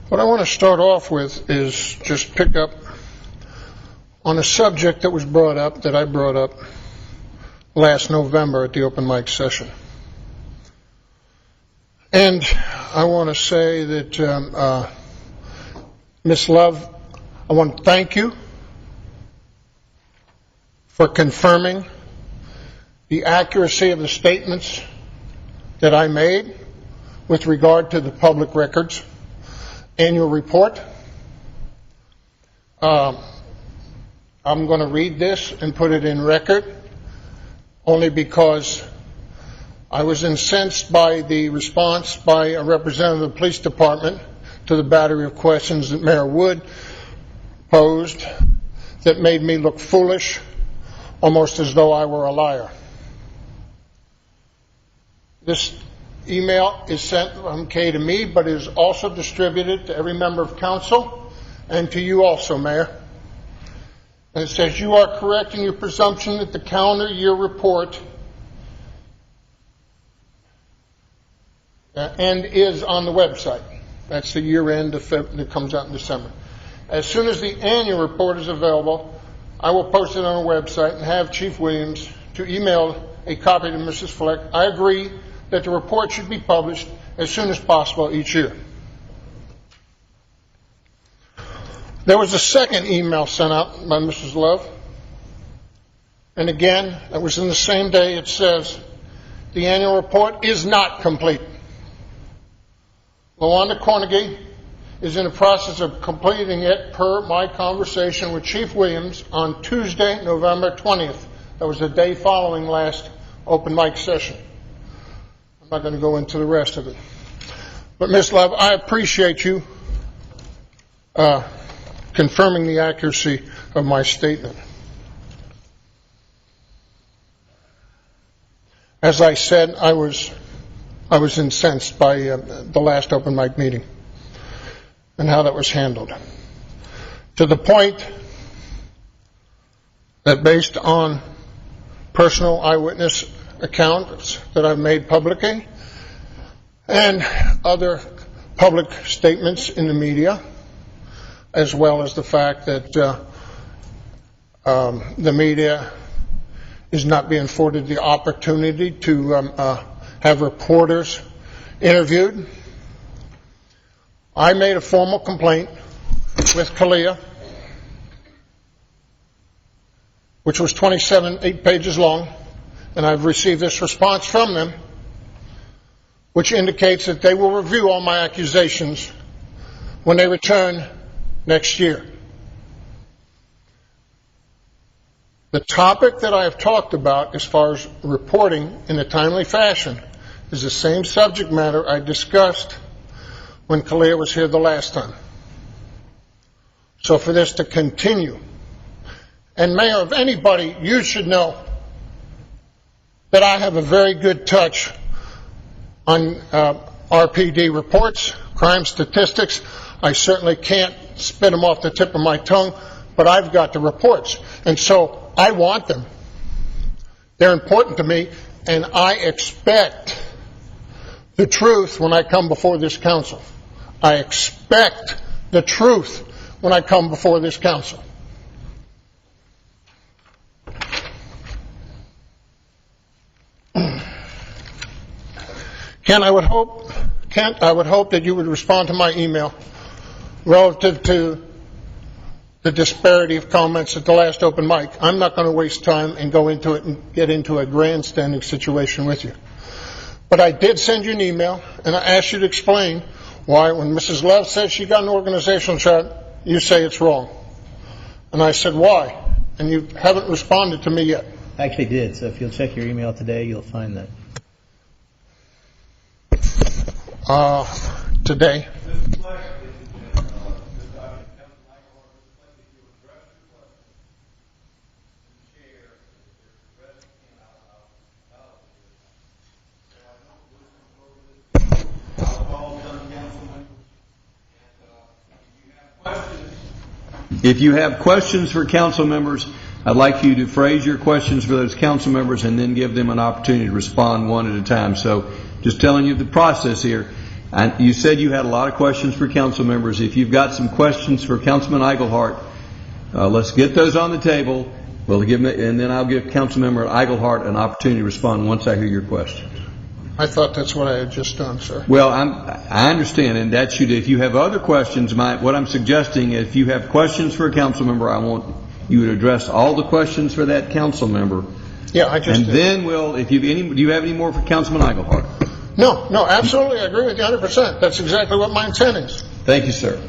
What I want to start off with is just pick up on a subject that was brought up, that I brought up last November at the open mic session. And I want to say that, Ms. Love, I want to thank you for confirming the accuracy of the statements that I made with regard to the public records annual report. I'm going to read this and put it in record only because I was incensed by the response by a representative of the police department to the battery of questions that Mayor Wood posed that made me look foolish, almost as though I were a liar. This email is sent from Kay to me, but is also distributed to every member of council and to you also, Mayor. And it says, you are correct in your presumption that the calendar year report end is on the website. That's the year end that comes out in December. As soon as the annual report is available, I will post it on our website and have Chief Williams to email a copy to Mrs. Fleck. I agree that the report should be published as soon as possible each year. There was a second email sent out by Mrs. Love, and again, it was in the same day. It says, the annual report is not complete. LaWanda Cornegie is in the process of completing it per my conversation with Chief Williams on Tuesday, November 20th. That was the day following last open mic session. I'm not going to go into the rest of it. But Ms. Love, I appreciate you confirming the accuracy of my statement. As I said, I was incensed by the last open mic meeting and how that was handled, to the point that based on personal eyewitness accounts that I've made publicly and other public statements in the media, as well as the fact that the media is not being afforded the opportunity to have reporters interviewed, I made a formal complaint with CALEA, which was 8 pages long, and I've received this response from them, which indicates that they will review all my accusations when they return next year. The topic that I have talked about as far as reporting in a timely fashion is the same subject matter I discussed when CALEA was here the last time. So for this to continue, and Mayor, if anybody, you should know that I have a very good touch on RPD reports, crime statistics. I certainly can't spit them off the tip of my tongue, but I've got the reports. And so I want them. They're important to me, and I expect the truth when I come before this council. I expect the truth when I come before this council. Kent, I would hope that you would respond to my email relative to the disparity of comments at the last open mic. I'm not going to waste time and go into it and get into a grandstanding situation with you. But I did send you an email, and I asked you to explain why, when Mrs. Love says she got an organizational chart, you say it's wrong. And I said, why? And you haven't responded to me yet. I actually did, so if you'll check your email today, you'll find that. Today. If you have questions for council members, I'd like you to phrase your questions for those council members and then give them an opportunity to respond one at a time. So just telling you the process here. And you said you had a lot of questions for council members. If you've got some questions for Councilman Eichelhart, let's get those on the table. We'll give them, and then I'll give Councilmember Eichelhart an opportunity to respond once I hear your questions. I thought that's what I had just done, sir. Well, I understand, and that should. If you have other questions, what I'm suggesting, if you have questions for a council member, I want you to address all the questions for that council member. Yeah, I just and did. Then we'll. If you do you have any more for Councilman Eichelhart? No, absolutely, I agree with you 100%. That's exactly what my intent is. Thank you, sir.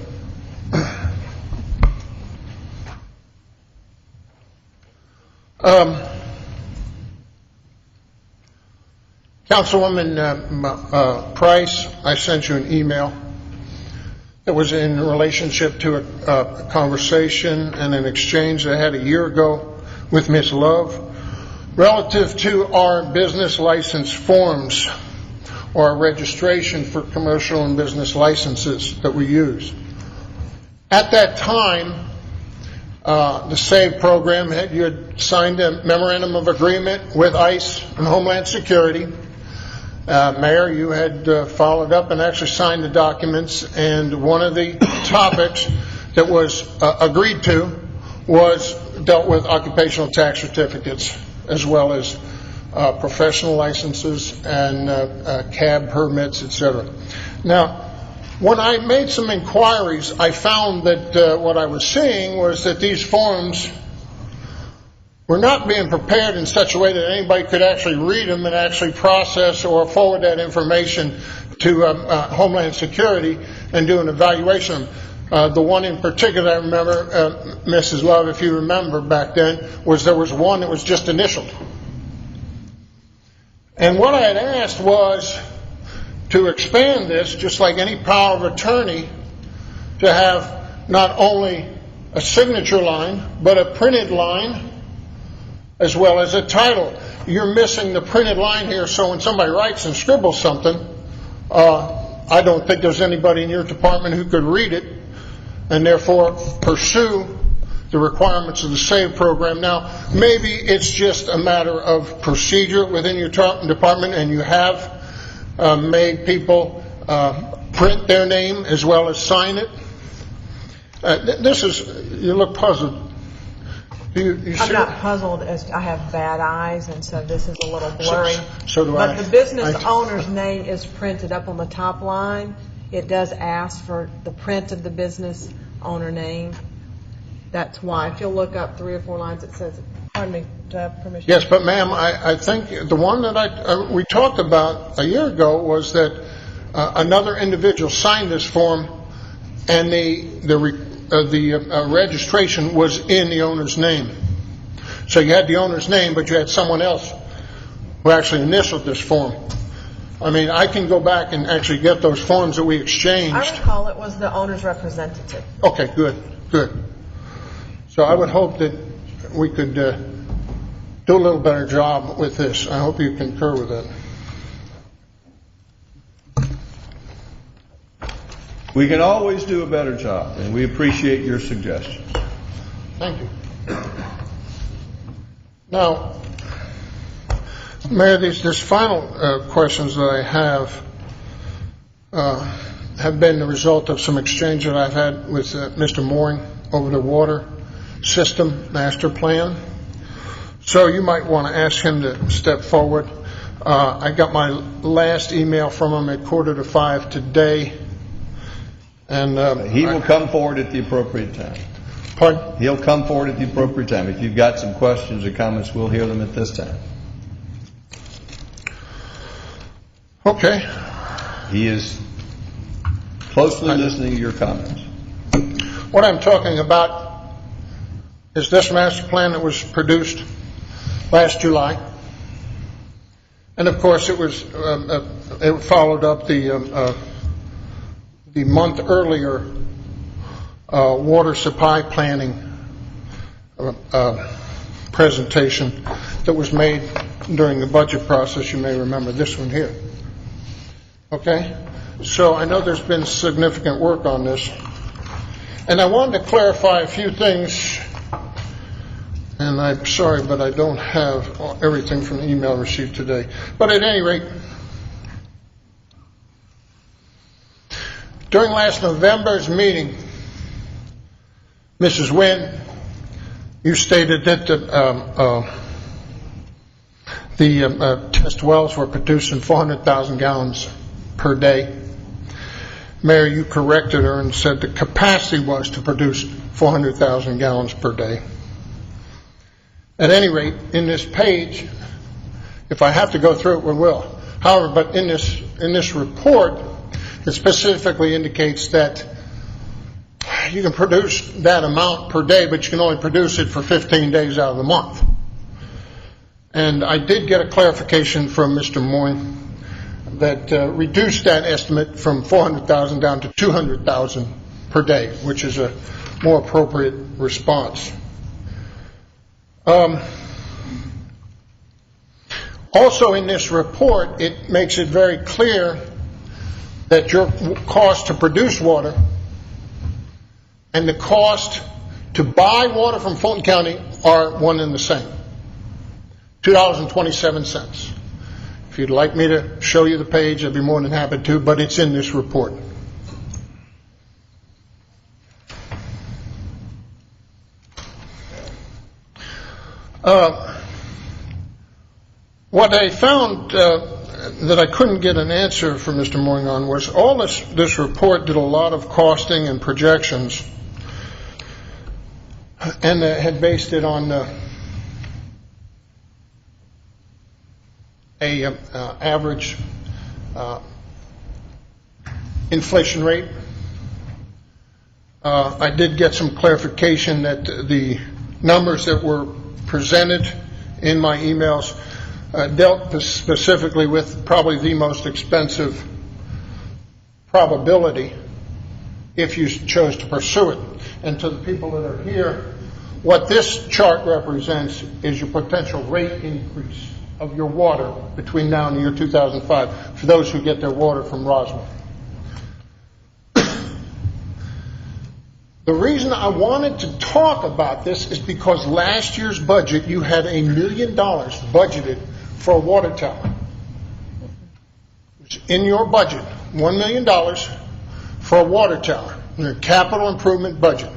Councilwoman Price, I sent you an email that was in relationship to a conversation and an exchange that I had a year ago with Ms. Love relative to our business license forms or registration for commercial and business licenses that we use. At that time, the SAVE program, you had signed a memorandum of agreement with ICE and Homeland Security. Mayor, you had followed up and actually signed the documents, and one of the topics that was agreed to was dealt with occupational tax certificates, as well as professional licenses and cab permits, etc. Now, when I made some inquiries, I found that what I was seeing was that these forms were not being prepared in such a way that anybody could actually read them and actually process or forward that information to Homeland Security and do an evaluation of them. The one in particular I remember, Mrs. Love, if you remember back then, was there was one that was just initialed. And what I had asked was to expand this, just like any power of attorney, to have not only a signature line, but a printed line, as well as a title. You're missing the printed line here, so when somebody writes and scribbles something, I don't think there's anybody in your department who could read it, and therefore pursue the requirements of the SAVE program. Now, maybe it's just a matter of procedure within your department, and you have made people print their name as well as sign it. You look puzzled. I'm not puzzled, as I have bad eyes, and so this is a little blurry. So do I. But the business owner's name is printed up on the top line. It does ask for the print of the business owner name. That's why. If you'll look up 3 or 4 lines, it says, pardon me, do I have permission? Yes, but ma'am, I think the one that we talked about a year ago was that another individual signed this form, and the registration was in the owner's name. So you had the owner's name, but you had someone else who actually initialed this form. I mean, I can go back and actually get those forms that we exchanged. I recall it was the owner's representative. Okay, good. So I would hope that we could do a little better job with this. I hope you concur with that. We can always do a better job, and we appreciate your suggestions. Thank you. Now, Mayor, these final questions that I have been the result of some exchange that I've had with Mr. Mooring over the water system master plan. So you might want to ask him to step forward. I got my last email from him at 4:45 today. And he will come forward at the appropriate time. Pardon? He'll come forward at the appropriate time. If you've got some questions or comments, we'll hear them at this time. Okay. He is closely listening to your comments. What I'm talking about is this master plan that was produced last July. And of course it was it followed up the month earlier water supply planning presentation that was made during the budget process. You may remember this one here. Okay? So I know there's been significant work on this. And I wanted to clarify a few things. And I'm sorry, but I don't have everything from the email received today. But at any rate, during last November's meeting, Mrs. Wynn, you stated that the test wells were producing 400,000 gallons per day. Mayor, you corrected her and said the capacity was to produce 400,000 gallons per day. At any rate, in this page, if I have to go through it, we will. However, but in this report, it specifically indicates that you can produce that amount per day, but you can only produce it for 15 days out of the month. And I did get a clarification from Mr. Moyne that reduced that estimate from 400,000 down to 200,000 per day, which is a more appropriate response. Also in this report, it makes it very clear that your cost to produce water and the cost to buy water from Fulton County are one and the same. $2.27. If you'd like me to show you the page, I'd be more than happy to, but it's in this report. What I found that I couldn't get an answer from Mr. Mooring on was all this report did a lot of costing and projections, and had based it on average inflation rate. I did get some clarification that the numbers that were presented in my emails dealt specifically with probably the most expensive probability if you chose to pursue it. And to the people that are here, what this chart represents is your potential rate increase of your water between now and the year 2005 for those who get their water from Roswell. The reason I wanted to talk about this is because last year's budget, you had $1 million budgeted for a water tower. It's in your budget, $1 million for a water tower in your capital improvement budget.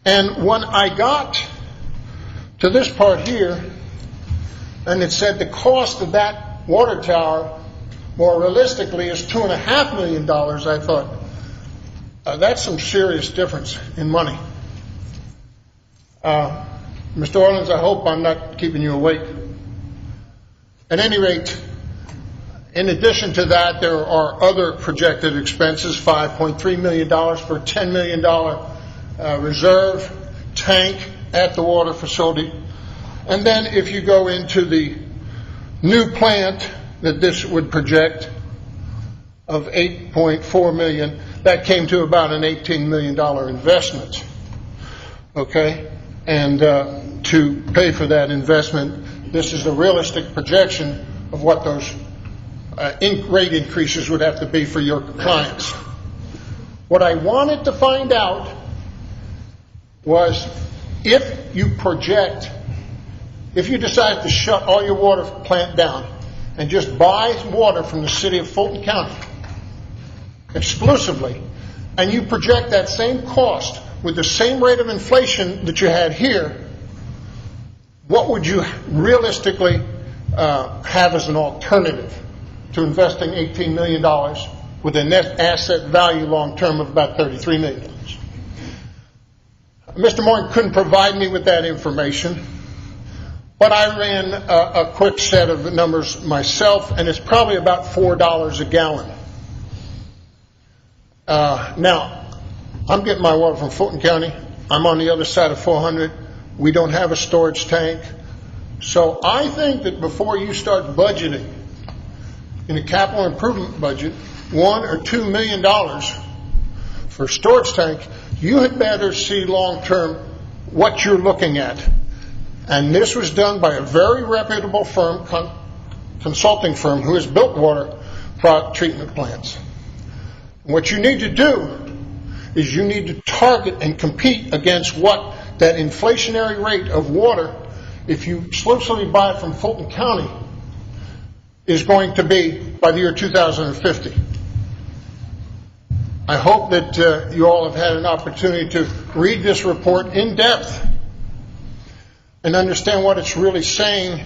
And when I got to this part here, and it said the cost of that water tower, more realistically, is $2.5 million, I thought, that's some serious difference in money. Mr. Orleans, I hope I'm not keeping you awake. At any rate, in addition to that, there are other projected expenses, $5.3 million for a $10 million reserve tank at the water facility. And then if you go into the new plant that this would project of $8.4 million, that came to about an $18 million investment. Okay? And to pay for that investment, this is the realistic projection of what those rate increases would have to be for your clients. What I wanted to find out was if you decide to shut all your water plant down and just buy water from the city of Fulton County exclusively, and you project that same cost with the same rate of inflation that you had here, what would you realistically have as an alternative to investing $18 million with a net asset value long-term of about $33 million? Mr. Moore couldn't provide me with that information, but I ran a quick set of numbers myself, and it's probably about $4 a gallon. Now, I'm getting my water from Fulton County. I'm on the other side of 400. We don't have a storage tank. So I think that before you start budgeting in a capital improvement budget $1 or $2 million for a storage tank, you had better see long-term what you're looking at. And this was done by a very reputable firm, consulting firm, who has built water treatment plants. What you need to do is you need to target and compete against what that inflationary rate of water, if you exclusively buy it from Fulton County, is going to be by the year 2050. I hope that you all have had an opportunity to read this report in depth and understand what it's really saying,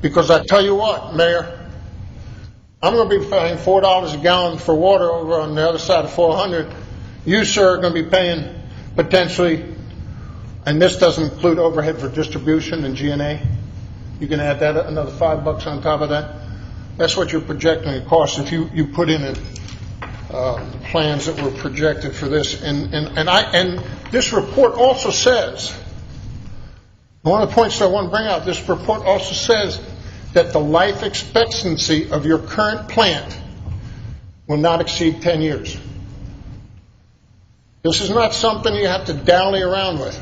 because I tell you what, Mayor, I'm going to be paying $4 a gallon for water over on the other side of 400. You, sir, are going to be paying potentially, and this doesn't include overhead for distribution and G&A. You can add that another $5 on top of that. That's what you're projecting it costs if you put in plans that were projected for this. And this report also says, one of the points I want to bring out, this report also says that the life expectancy of your current plant will not exceed 10 years. This is not something you have to dally around with.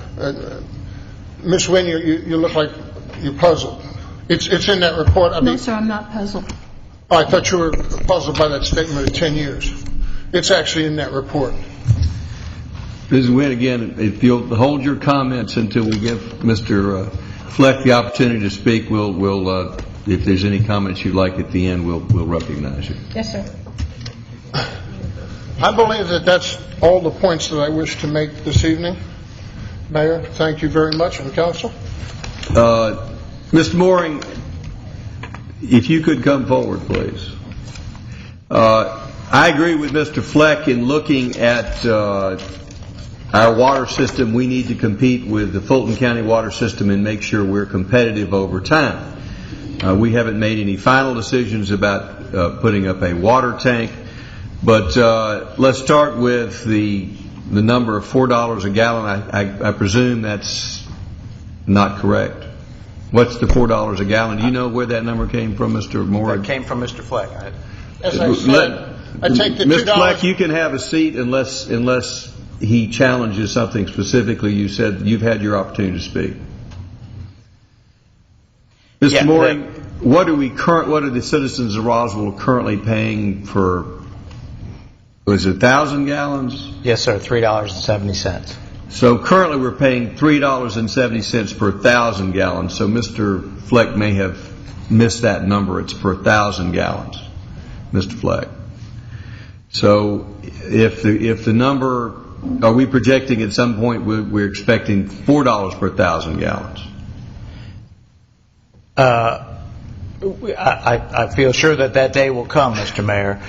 Ms. Wynn, you look like you're puzzled. It's in that report. No, sir, I'm not puzzled. Oh, I thought you were puzzled by that statement of 10 years. It's actually in that report. Ms. Wynn, again, if you'll hold your comments until we give Mr. Fleck the opportunity to speak, we'll if there's any comments you'd like at the end, we'll recognize you. Yes, sir. I believe that that's all the points that I wish to make this evening. Mayor, thank you very much, and Council. Mr. Mooring, if you could come forward, please. I agree with Mr. Fleck in looking at our water system. We need to compete with the Fulton County water system and make sure we're competitive over time. We haven't made any final decisions about putting up a water tank. But let's start with the number of $4 a gallon. I presume that's not correct. What's the $4 a gallon? Do you know where that number came from, Mr. Moore? That came from Mr. Fleck. As I said, I take the $2. Mr. Fleck, you can have a seat unless he challenges something specifically. You said you've had your opportunity to speak. Mr. Mooring, what are the citizens of Roswell currently paying for? Was it 1,000 gallons? Yes, sir. $3.70. So currently we're paying $3.70 per 1,000 gallons. So Mr. Fleck may have missed that number. It's per 1,000 gallons, Mr. Fleck. So if the number, are we projecting at some point we're expecting $4 per 1,000 gallons? I feel sure that day will come, Mr. Mayor.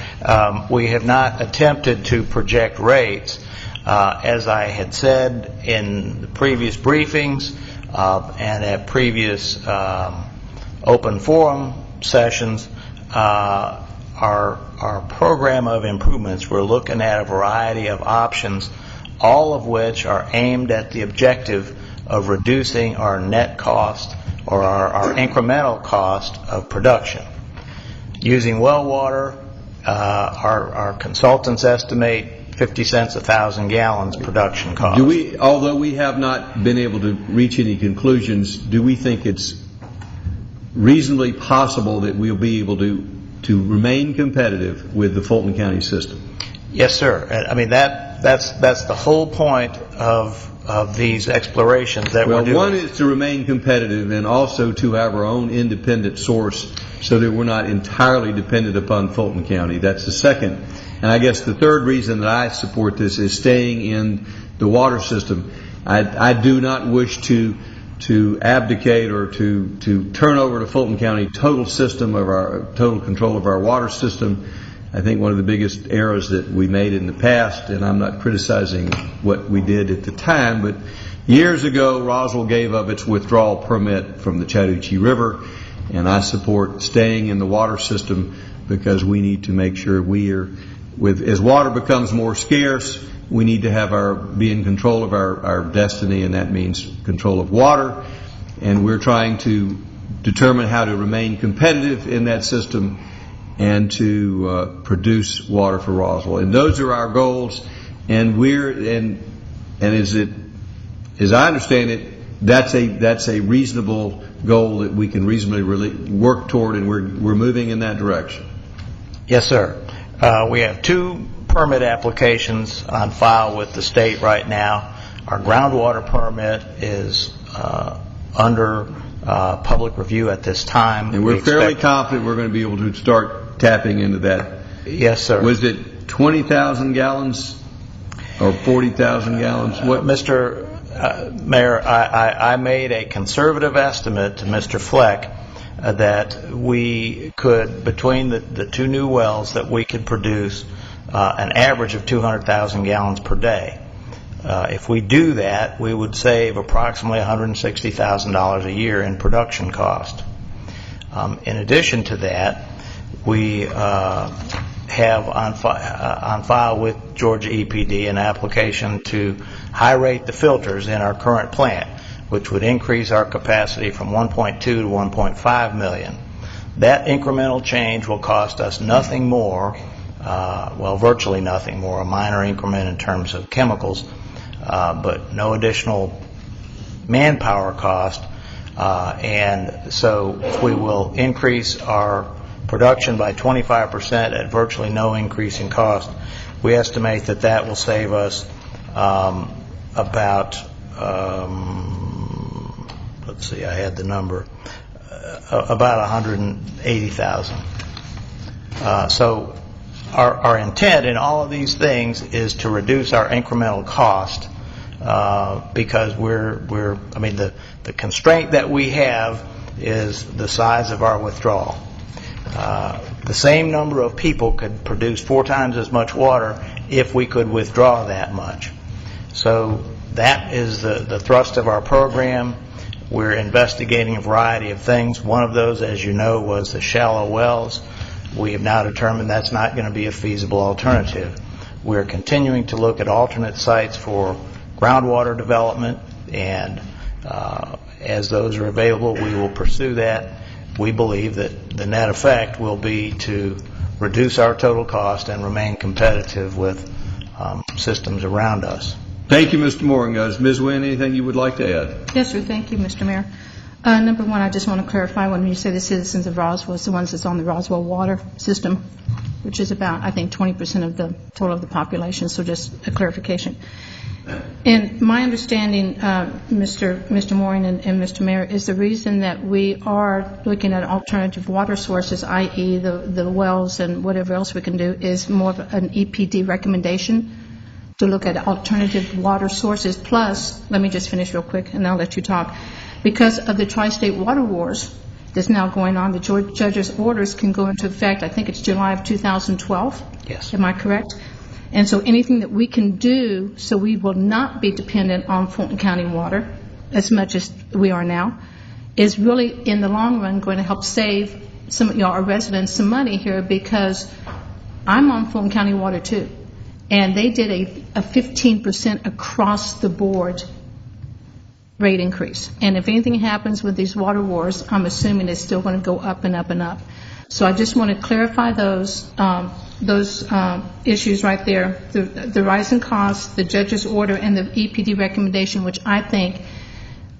We have not attempted to project rates. As I had said in the previous briefings and at previous OpenForum sessions, our program of improvements, we're looking at a variety of options, all of which are aimed at the objective of reducing our net cost or our incremental cost of production. Using well water, our consultants estimate 50 cents a 1,000 gallons production cost. Although we have not been able to reach any conclusions, do we think it's reasonably possible that we'll be able to remain competitive with the Fulton County system? Yes, sir. I mean that's the whole point of these explorations that we're doing. Well, one is to remain competitive and also to have our own independent source so that we're not entirely dependent upon Fulton County. That's the second. And I guess the third reason that I support this is staying in the water system. I do not wish to abdicate or to turn over to Fulton County total control of our water system. I think one of the biggest errors that we made in the past, and I'm not criticizing what we did at the time, but years ago Roswell gave up its withdrawal permit from the Chattahoochee River, and I support staying in the water system because we need to make sure as water becomes more scarce, we need to be in control of our destiny, and that means control of water, and we're trying to determine how to remain competitive in that system and to produce water for Roswell. And those are our goals, and as I understand it, that's a reasonable goal that we can reasonably really work toward, and we're moving in that direction. Yes, sir. We have 2 permit applications on file with the state right now. Our groundwater permit is under public review at this time. And we're fairly confident we're going to be able to start tapping into that. Yes, sir. Was it 20,000 gallons or 40,000 gallons? What, Mr. Mayor, I made a conservative estimate to Mr. Fleck that we could, between the 2 new wells, that we could produce an average of 200,000 gallons per day. If we do that, we would save approximately $160,000 a year in production cost. In addition to that, we have on file with Georgia EPD an application to high rate the filters in our current plant, which would increase our capacity from 1.2 to 1.5 million. That incremental change will cost us nothing more, virtually nothing more, a minor increment in terms of chemicals, but no additional manpower cost. And so we will increase our production by 25% at virtually no increase in cost. We estimate that will save us about, let's see, I had the number, about 180,000. So our intent in all of these things is to reduce our incremental cost because the constraint that we have is the size of our withdrawal. The same number of people could produce 4 times as much water if we could withdraw that much. So that is the thrust of our program. We're investigating a variety of things. One of those, as you know, was the shallow wells. we have now determined that's not going to be a feasible alternative. We're continuing to look at alternate sites for groundwater development, and as those are available, we will pursue that. We believe that the net effect will be to reduce our total cost and remain competitive with systems around us. Thank you, Mr. Mooring. Ms. Wynn, anything you would like to add? Yes, sir. Thank you, Mr. Mayor. Number one, I just want to clarify when you say the citizens of Roswell, it's the ones that's on the Roswell water system, which is about, I think, 20% of the total of the population, so just a clarification. And my understanding, Mr. Mooring and Mr. Mayor, is the reason that we are looking at alternative water sources, i.e. the wells and whatever else we can do, is more of an EPD recommendation to look at alternative water sources. Plus, let me just finish real quick and I'll let you talk. Because of the tri-state water wars that's now going on, the judge's orders can go into effect, I think it's July of 2012. Yes. Am I correct? And so anything that we can do so we will not be dependent on Fulton County water as much as we are now is really, in the long run, going to help save some our residents some money here, because I'm on Fulton County water too. And they did a 15% across the board rate increase. And if anything happens with these water wars, I'm assuming it's still going to go up and up and up. So I just want to clarify those issues right there, the rise in costs, the judge's order, and the EPD recommendation, which I think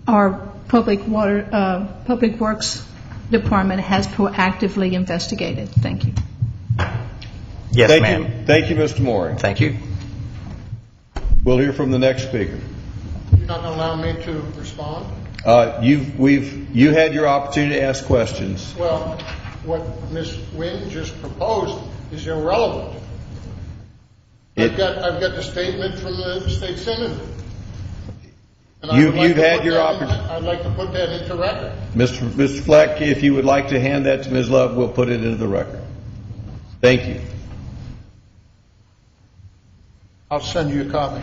our Public Works Department has proactively investigated. Thank you. Yes, ma'am. Thank you, Mr. Mooring. Thank you. We'll hear from the next speaker. You're not going to allow me to respond? You had your opportunity to ask questions. Well, what Ms. Wynn just proposed is irrelevant. I've got the statement from the state senator. And You've had your opportunity. I'd like to put that into record. Mr. Fleck, if you would like to hand that to Ms. Love, we'll put it into the record. Thank you. I'll send you a copy.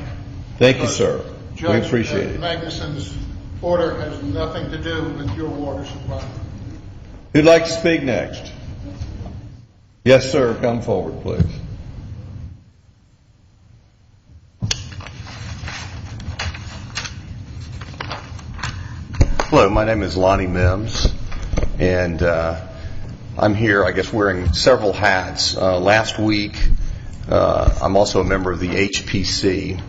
Thank you, sir. We appreciate it. Magnuson's order has nothing to do with your water supply. Who'd like to speak next? Yes, sir. Come forward, please. Hello, my name is Lonnie Mims, and I'm here, I guess, wearing several hats. Last week, I'm also a member of the HPC,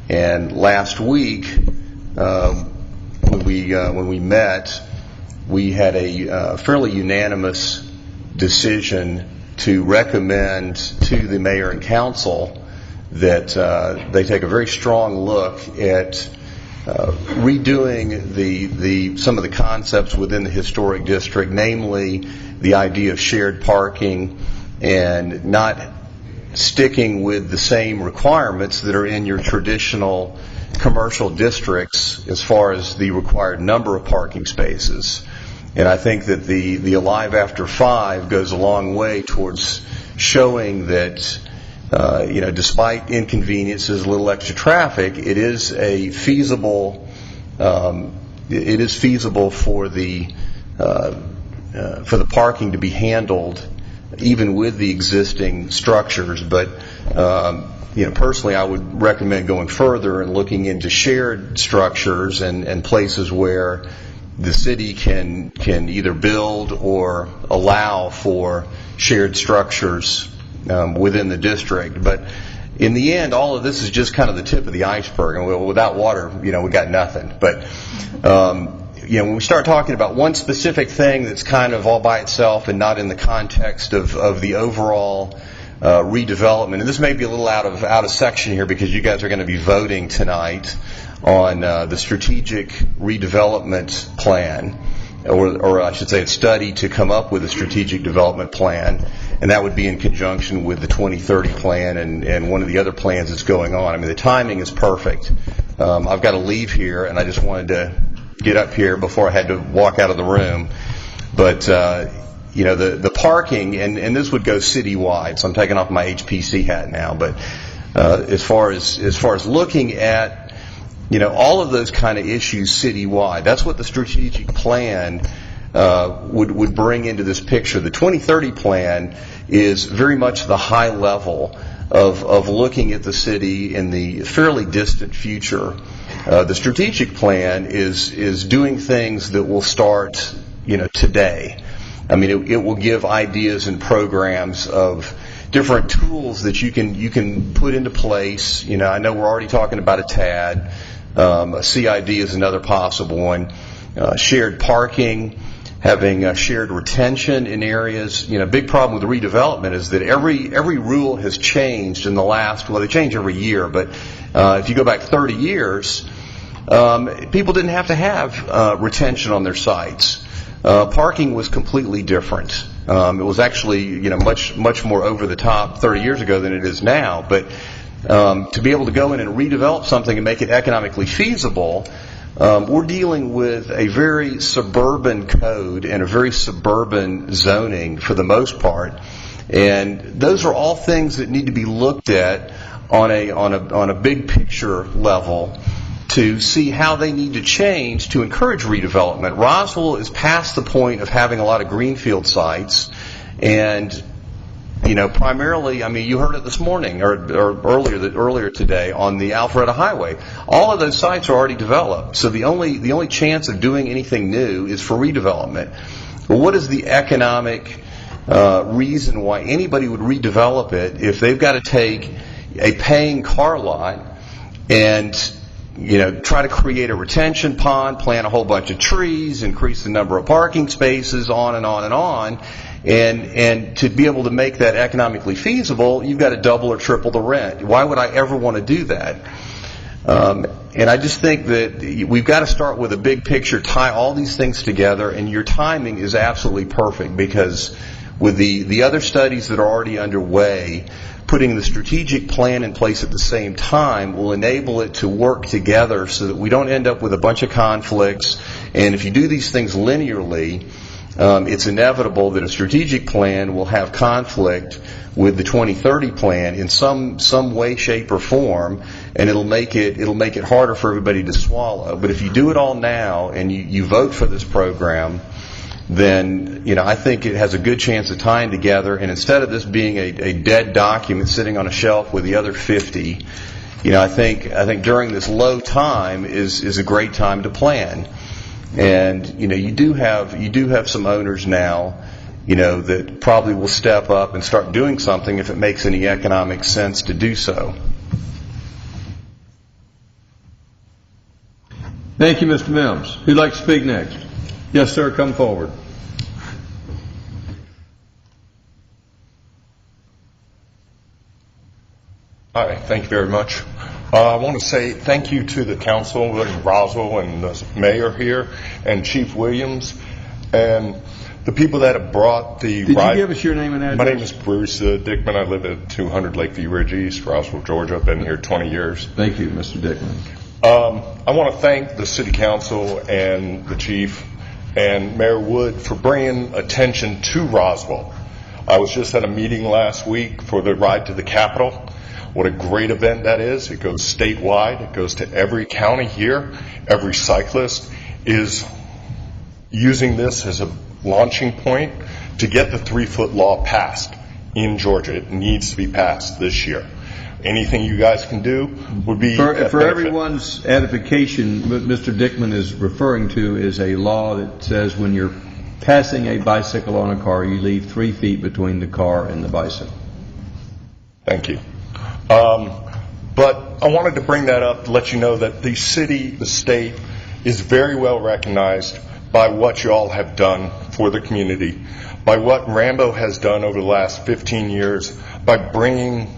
and last week, when we met, we had a fairly unanimous decision to recommend to the mayor and council that they take a very strong look at redoing some of the concepts within the historic district, namely the idea of shared parking and not sticking with the same requirements that are in your traditional commercial districts as far as the required number of parking spaces. And I think that the Alive After 5 goes a long way towards showing that despite inconveniences, a little extra traffic, it is feasible for the parking to be handled even with the existing structures. But personally, I would recommend going further and looking into shared structures and places where the city can either build or allow for shared structures within the district. But in the end, all of this is just kind of the tip of the iceberg. And without water, we got nothing. But when we start talking about one specific thing that's kind of all by itself and not in the context of the overall redevelopment, and this may be a little out of section here because you guys are going to be voting tonight on the strategic redevelopment plan, or I should say a study to come up with a strategic development plan, and that would be in conjunction with the 2030 plan and one of the other plans that's going on. I mean, the timing is perfect. I've got to leave here, and I just wanted to get up here before I had to walk out of the room. But the parking, and this would go citywide, so I'm taking off my HPC hat now. But as far as looking at all of those kind of issues citywide, that's what the strategic plan would bring into this picture. The 2030 plan is very much the high level of looking at the city in the fairly distant future. The strategic plan is doing things that will start, today. I mean, it will give ideas and programs of different tools that you can put into place. I know we're already talking about a TAD. A CID is another possible one. Shared parking, having shared retention in areas. Big problem with redevelopment is that every rule has changed in the last, well, they change every year, but if you go back 30 years, people didn't have to have retention on their sites. Parking was completely different. It was actually, much more over the top 30 years ago than it is now. But to be able to go in and redevelop something and make it economically feasible, we're dealing with a very suburban code and a very suburban zoning for the most part. And those are all things that need to be looked at on a big picture level to see how they need to change to encourage redevelopment. Roswell is past the point of having a lot of greenfield sites, and primarily, I mean, you heard it this morning or earlier today on the Alpharetta Highway. All of those sites are already developed, so the only chance of doing anything new is for redevelopment. But what is the economic reason why anybody would redevelop it if they've got to take a paying car lot and try to create a retention pond, plant a whole bunch of trees, increase the number of parking spaces, on and on and on. And to be able to make that economically feasible, you've got to double or triple the rent. Why would I ever want to do that? And I just think that we've got to start with a big picture, tie all these things together, and your timing is absolutely perfect because with the other studies that are already underway, putting the strategic plan in place at the same time will enable it to work together so that we don't end up with a bunch of conflicts. And if you do these things linearly, it's inevitable that a strategic plan will have conflict with the 2030 plan in some way, shape, or form, and it'll make it harder for everybody to swallow. But if you do it all now and you vote for this program, then I think it has a good chance of tying together. And instead of this being a dead document sitting on a shelf with the other 50, I think during this low time is a great time to plan. And you do have some owners now, that probably will step up and start doing something if it makes any economic sense to do so. Thank you, Mr. Mims. Who'd like to speak next? Yes, sir, come forward. Hi, thank you very much. I want to say thank you to the council in Roswell and the mayor here and Chief Williams and the people that have brought the Did you give us your name and address? My name is Bruce Dickman. I live at 200 Lakeview Ridge East, Roswell, Georgia. I've been here 20 years. Thank you, Mr. Dickman. I want to thank the city council and the chief and Mayor Wood for bringing attention to Roswell. I was just at a meeting last week for the Ride to the Capitol. What a great event that is. It goes statewide. It goes to every county here. Every cyclist is using this as a launching point to get the 3-foot law passed in Georgia. It needs to be passed this year. Anything you guys can do would be for everyone's edification. What Mr. Dickman is referring to is a law that says when you're passing a bicycle on a car, you leave 3 feet between the car and the bicycle. Thank you. But I wanted to bring that up to let you know that the city, the state, is very well recognized by what you all have done for the community, by what Rambo has done over the last 15 years, by bringing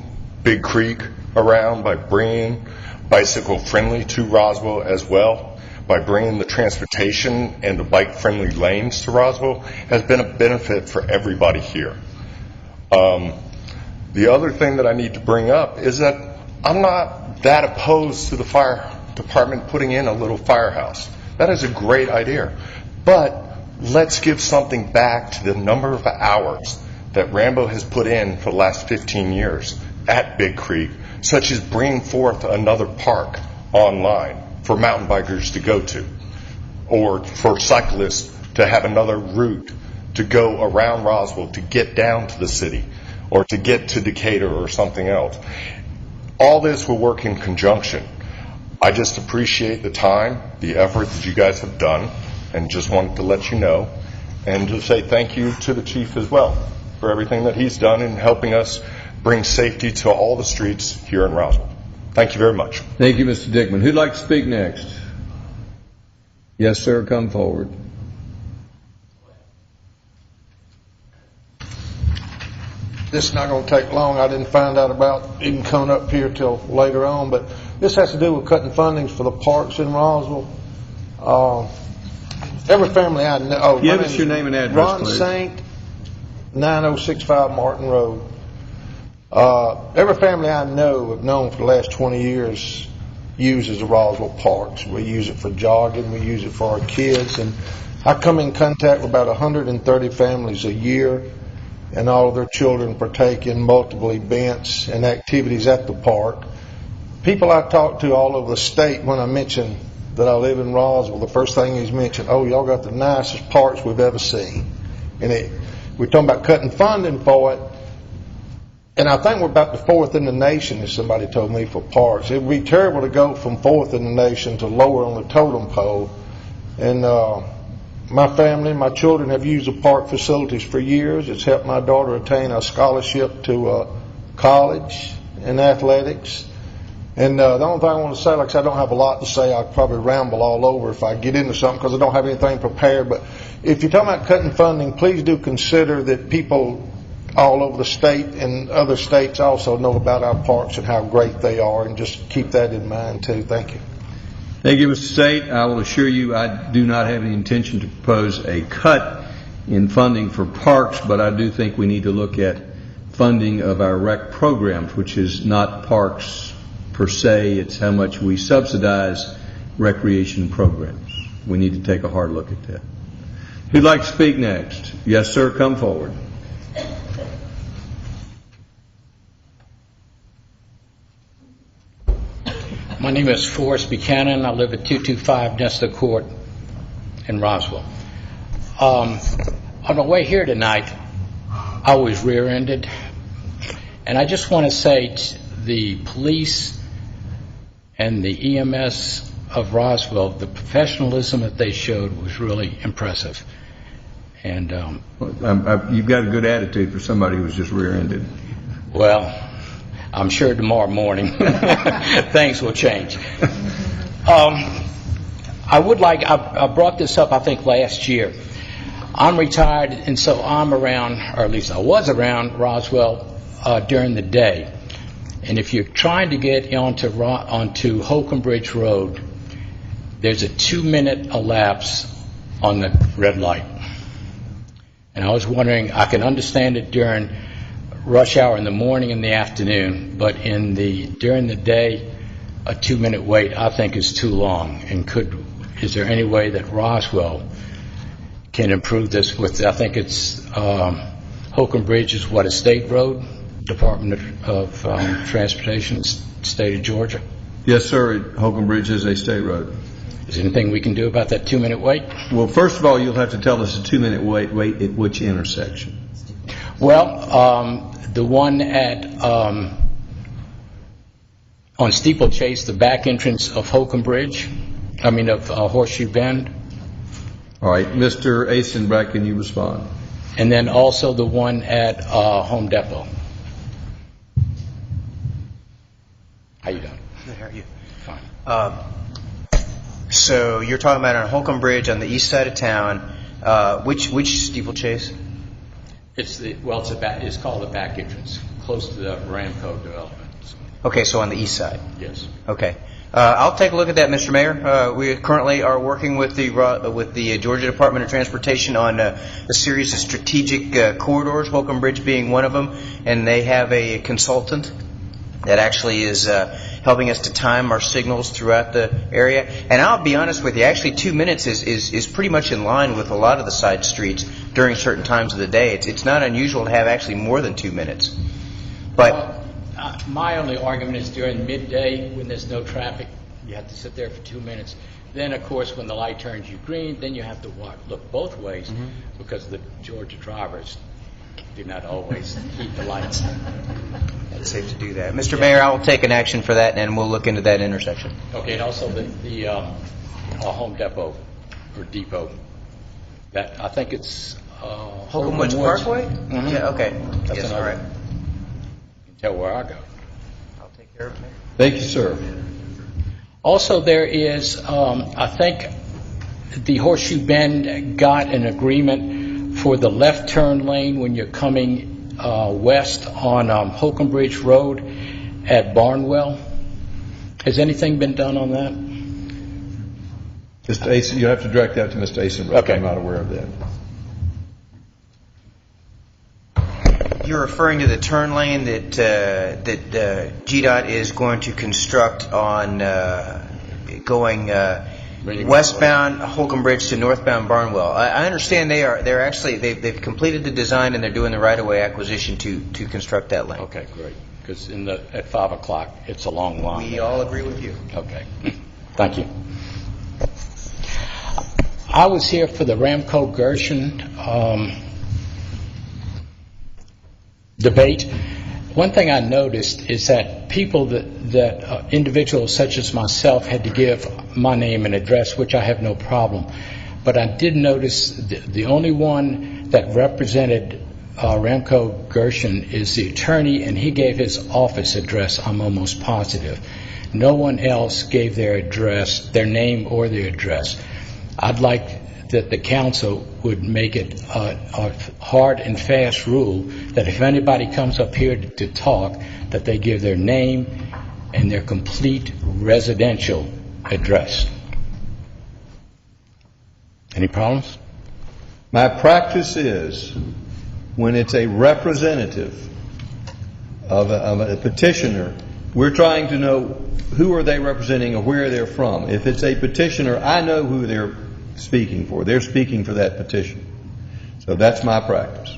Big Creek around, by bringing bicycle friendly to Roswell as well, by bringing the transportation and the bike friendly lanes to Roswell, has been a benefit for everybody here. The other thing that I need to bring up is that I'm not that opposed to the fire department putting in a little firehouse. That is a great idea. But let's give something back to the number of hours that Rambo has put in for the last 15 years at Big Creek, such as bringing forth another park online for mountain bikers to go to, or for cyclists to have another route to go around Roswell to get down to the city or to get to Decatur or something else. All this will work in conjunction. I just appreciate the time, the effort that you guys have done, and just wanted to let you know, and to say thank you to the chief as well for everything that he's done in helping us bring safety to all the streets here in Roswell. Thank you very much. Thank you, Mr. Dickman. Who'd like to speak next? Yes, sir, come forward. This is not going to take long. I didn't find out about even coming up here till later on, but this has to do with cutting fundings for the parks in Roswell. Every family I know. Give us your name and address, Ron please. Saint, 9065 Martin Road. Every family I know, have known for the last 20 years, uses the Roswell parks. We use it for jogging. We use it for our kids. And I come in contact with about 130 families a year, and all of their children partake in multiple events and activities at the park. People I talk to all over the state, when I mention that I live in Roswell, the first thing is mentioned, oh, y'all got the nicest parks we've ever seen. And we're talking about cutting funding for it, and I think we're about the fourth in the nation, as somebody told me, for parks. It would be terrible to go from fourth in the nation to lower on the totem pole. And my family, my children have used the park facilities for years. It's helped my daughter attain a scholarship to college in athletics. And the only thing I want to say, like I said, I don't have a lot to say. I'll probably ramble all over if I get into something because I don't have anything prepared. But if you're talking about cutting funding, please do consider that people all over the state and other states also know about our parks and how great they are, and just keep that in mind too. Thank you. Thank you, Mr. State. I will assure you I do not have any intention to propose a cut in funding for parks, but I do think we need to look at funding of our rec programs, which is not parks per se. It's how much we subsidize recreation programs. We need to take a hard look at that. Who'd like to speak next? Yes, sir, come forward. My name is Forrest Buchanan. I live at 225 Nesta Court in Roswell. On the way here tonight, I was rear-ended, and I just want to say the police and the EMS of Roswell, the professionalism that they showed was really impressive. And you've got a good attitude for somebody who was just rear-ended. Well, I'm sure tomorrow morning things will change. I brought this up, I think, last year. I'm retired, and so I'm around, or at least I was around Roswell during the day. And if you're trying to get onto Holcomb Bridge Road, there's a 2-minute elapse on the red light. And I was wondering, I can understand it during rush hour in the morning and the afternoon, but during the day, a 2-minute wait I think is too long. And is there any way that Roswell can improve this with? I think it's Holcomb Bridge is a state road, Department of Transportation, state of Georgia. Yes, sir. Holcomb Bridge is a state road. Is there anything we can do about that 2-minute wait? Well, first of all, you'll have to tell us a 2-minute wait at which intersection. Well, the one on Steeplechase, the back entrance of Holcomb Bridge, of Horseshoe Bend. All right, Mr. Asenbach, can you respond? And then also the one at Home Depot. How you doing? Good, how are you? Fine. So you're talking about on Holcomb Bridge on the east side of town. Which Steeplechase? It's called the back entrance, close to the Ramco development. Okay, so on the east side. Yes. Okay. I'll take a look at that, Mr. Mayor. We currently are working with the Georgia Department of Transportation on a series of strategic corridors, Holcomb Bridge being one of them, and they have a consultant that actually is helping us to time our signals throughout the area. And I'll be honest with you, actually 2 minutes is pretty much in line with a lot of the side streets during certain times of the day. It's not unusual to have actually more than 2 minutes. But my only argument is during midday when there's no traffic, you have to sit there for 2 minutes. Then, of course, when the light turns you green, then you have to look both ways because the Georgia drivers do not always heed the lights. It's safe to do that. Mr. Mayor, I will take an action for that, and we'll look into that intersection. Okay, and also the Home Depot or Depot. That I think it's Holcomb Woods Parkway? Yeah, okay. That's yes, all another. right. You can tell where I go. I'll take care of it, Mayor. Thank you, sir. Also, there is, I think, the Horseshoe Bend got an agreement for the left turn lane when you're coming west on Holcomb Bridge Road at Barnwell. Has anything been done on that? Mr. Asen, you have to direct that to Mr. Asen. Okay. I'm not aware of that. You're referring to the turn lane that GDOT is going to construct on going westbound Holcomb Bridge to northbound Barnwell. I understand they've completed the design and they're doing the right-of-way acquisition to construct that lane. Okay, great. Because at 5 o'clock, it's a long line. We all agree with you. Okay. Thank you. I was here for the Ramco Gershon debate. One thing I noticed is that people that individuals such as myself had to give my name and address, which I have no problem. But I did notice the only one that represented Ramco Gershon is the attorney, and he gave his office address, I'm almost positive. No one else gave their address, their name or their address. I'd like that the council would make it a hard and fast rule that if anybody comes up here to talk, that they give their name and their complete residential address. Any problems? My practice is when it's a representative of a petitioner, we're trying to know who are they representing or where they're from. If it's a petitioner, I know who they're speaking for. They're speaking for that petition. So that's my practice.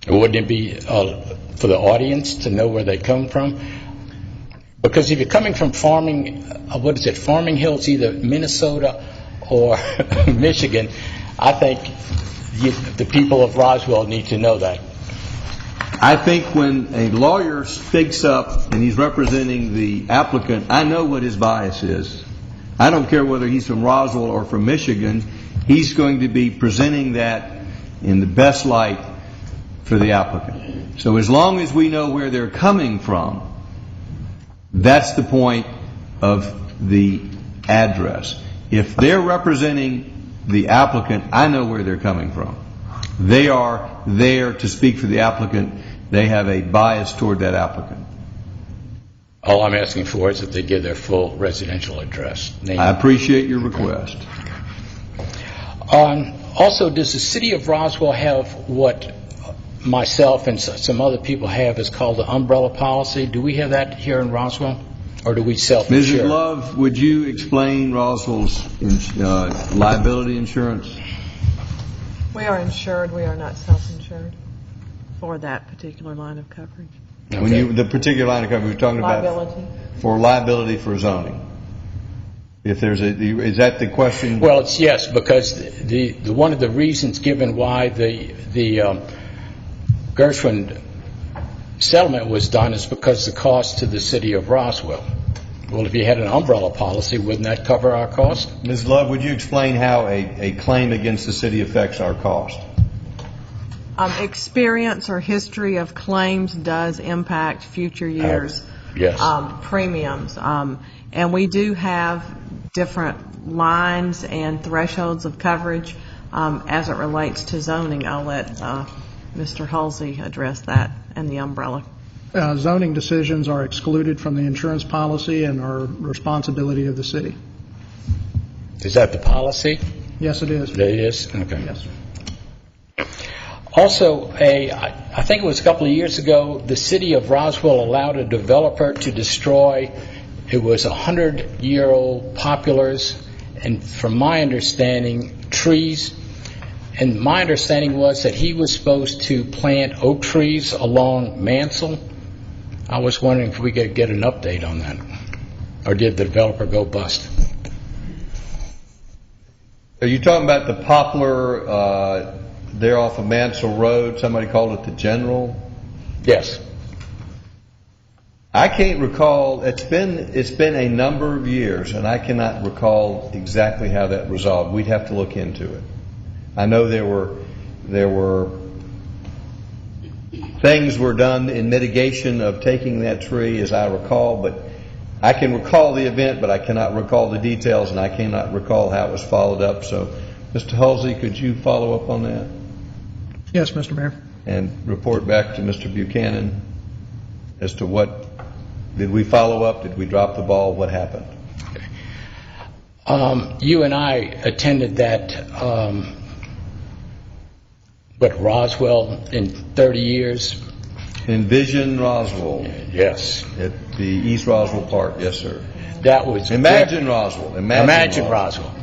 Wouldn't it be for the audience to know where they come from? Because if you're coming from Farming Hills, either Minnesota or Michigan, I think the people of Roswell need to know that. I think when a lawyer speaks up and he's representing the applicant, I know what his bias is. I don't care whether he's from Roswell or from Michigan. He's going to be presenting that in the best light for the applicant. So as long as we know where they're coming from, that's the point of the address. If they're representing the applicant, I know where they're coming from. They are there to speak for the applicant. They have a bias toward that applicant. All I'm asking for is that they give their full residential address. I appreciate your request. Also, does the city of Roswell have what myself and some other people have is called the umbrella policy? Do we have that here in Roswell? Or do we self-insure? Mrs. Love, would you explain Roswell's liability insurance? We are insured. We are not self-insured for that particular line of coverage. Okay. When the particular line of coverage we're talking Liability. about for liability for zoning. If there's is that the question? Well, it's yes, because the one of the reasons given why the Gershwin settlement was done is because the cost to the city of Roswell. Well, if you had an umbrella policy, wouldn't that cover our cost? Ms. Love, would you explain how a claim against the city affects our cost? Experience or history of claims does impact future years' premiums. And we do have different lines and thresholds of coverage as it relates to zoning. I'll let Mr. Halsey address that and the umbrella. Zoning decisions are excluded from the insurance policy and are responsibility of the city. Is that the policy? Yes, it is. It is? Okay. Yes. Also, I think it was a couple of years ago, the city of Roswell allowed a developer to destroy, it was 100-year-old poplars, and from my understanding, trees. And my understanding was that he was supposed to plant oak trees along Mansell. I was wondering if we could get an update on that. Or did the developer go bust? Are you talking about the poplar there off of Mansell Road? Somebody called it the General? Yes. I can't recall. It's been a number of years, and I cannot recall exactly how that resolved. We'd have to look into it. I know there were things were done in mitigation of taking that tree, as I recall, but I can recall the event, but I cannot recall the details, and I cannot recall how it was followed up. So, Mr. Halsey, could you follow up on that? Yes, Mr. Mayor. And report back to Mr. Buchanan as to what, did we follow up? Did we drop the ball? What happened? You and I attended that, Roswell in 30 years? Envision Roswell. Yes. At the East Roswell Park, yes, sir. That was... Imagine Roswell. Imagine Roswell.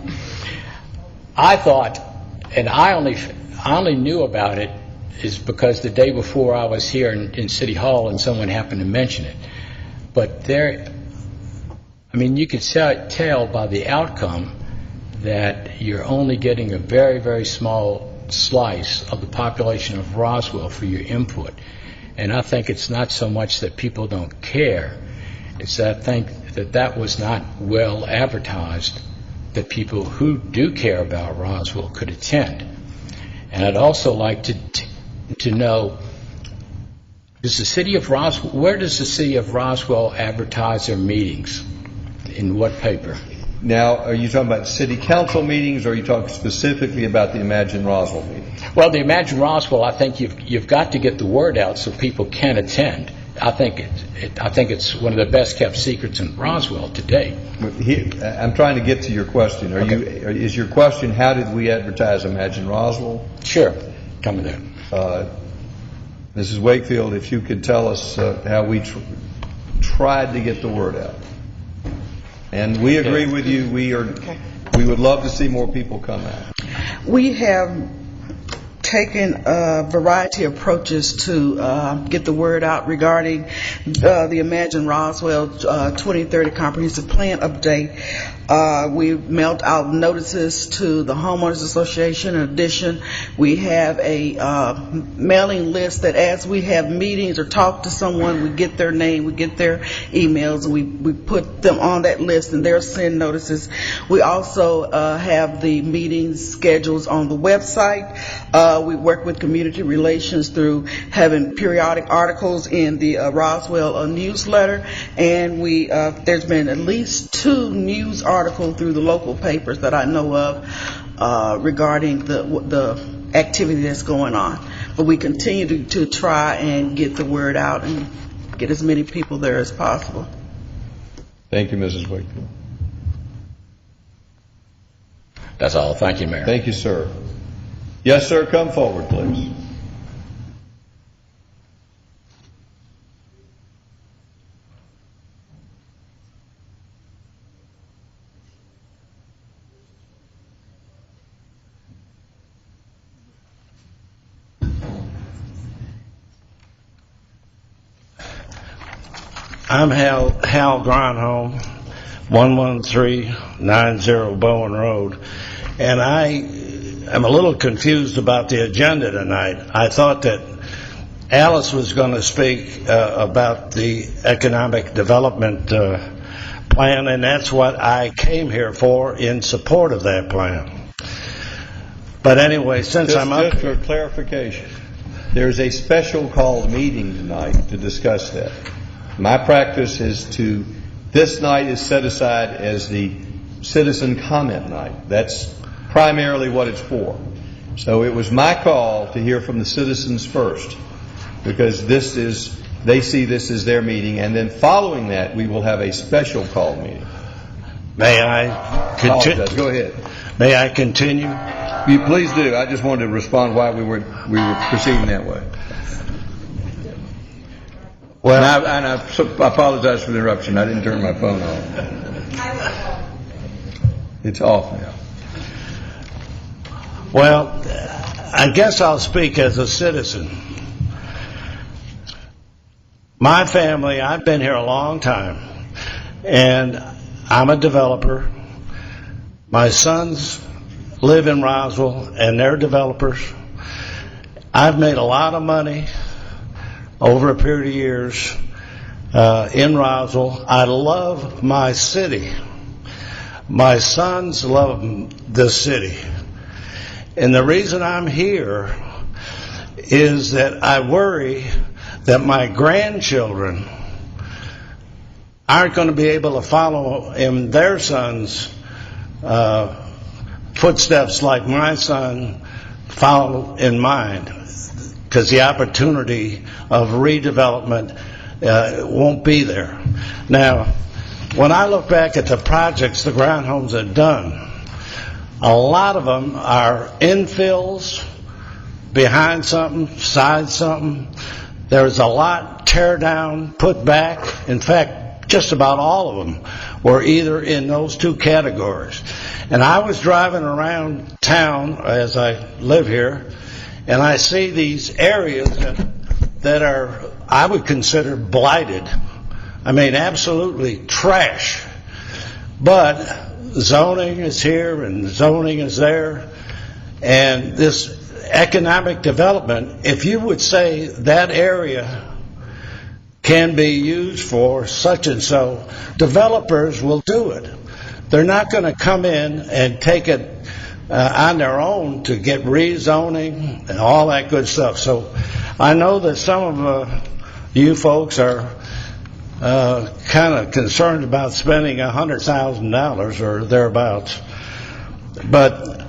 I thought, and I only knew about it is because the day before I was here in City Hall and someone happened to mention it. But there, I mean, you could tell by the outcome that you're only getting a very, very small slice of the population of Roswell for your input. And I think it's not so much that people don't care, it's that I think that was not well advertised, that people who do care about Roswell could attend. And I'd also like to know, does the city of Roswell, where does the city of Roswell advertise their meetings? In what paper? Now, are you talking about city council meetings, or are you talking specifically about the Imagine Roswell meeting? Well, the Imagine Roswell, I think you've got to get the word out so people can attend. I think it's one of the best kept secrets in Roswell to date. I'm trying to get to your question. Is your question, how did we advertise Imagine Roswell? Sure. Come to that. Mrs. Wakefield, if you could tell us how we tried to get the word out. And we agree with you. We would love to see more people come out. We have taken a variety of approaches to get the word out regarding the Imagine Roswell 2030 Comprehensive Plan update. We mailed out notices to the Homeowners Association. In addition, we have a mailing list that as we have meetings or talk to someone, we get their name, we get their emails, and we put them on that list, and they're send notices. We also have the meetings schedules on the website. We work with community relations through having periodic articles in the Roswell newsletter, and there's been at least 2 news articles through the local papers that I know of regarding the activity that's going on. But we continue to try and get the word out and get as many people there as possible. Thank you, Mrs. Wakefield. That's all. Thank you, Mayor. Thank you, sir. Yes, sir. Come forward, please. I'm Hal Gronholm, 11390 Bowen Road, and I am a little confused about the agenda tonight. I thought that Alice was going to speak about the economic development plan, and that's what I came here for, in support of that plan. But anyway, since I'm up just here... for clarification, there's a special called meeting tonight to discuss that. My practice is this night is set aside as the citizen comment night. That's primarily what it's for. So it was my call to hear from the citizens first, because they see this as their meeting, and then following that we will have a special call meeting. May I continue? Go ahead. May I continue? You please do. I just wanted to respond why we were proceeding that way. Well, and I apologize for the interruption. I didn't turn my phone off. It's off now. Well, I guess I'll speak as a citizen. My family, I've been here a long time, and I'm a developer. My sons live in Roswell, and they're developers. I've made a lot of money over a period of years in Roswell. I love my city. My sons love this city. And the reason I'm here is that I worry that my grandchildren aren't going to be able to follow in their sons' footsteps like my son followed in mine, because the opportunity of redevelopment won't be there. Now, when I look back at the projects the ground homes have done, a lot of them are infills behind something, side something. There's a lot tear down, put back. In fact, just about all of them were either in those two categories. And I was driving around town as I live here, and I see these areas that are, I would consider, blighted. I mean, absolutely trash. But zoning is here and zoning is there. And this economic development, if you would say that area can be used for such and so, developers will do it. They're not going to come in and take it on their own to get rezoning and all that good stuff. So I know that some of you folks are kind of concerned about spending $100,000 or thereabouts. But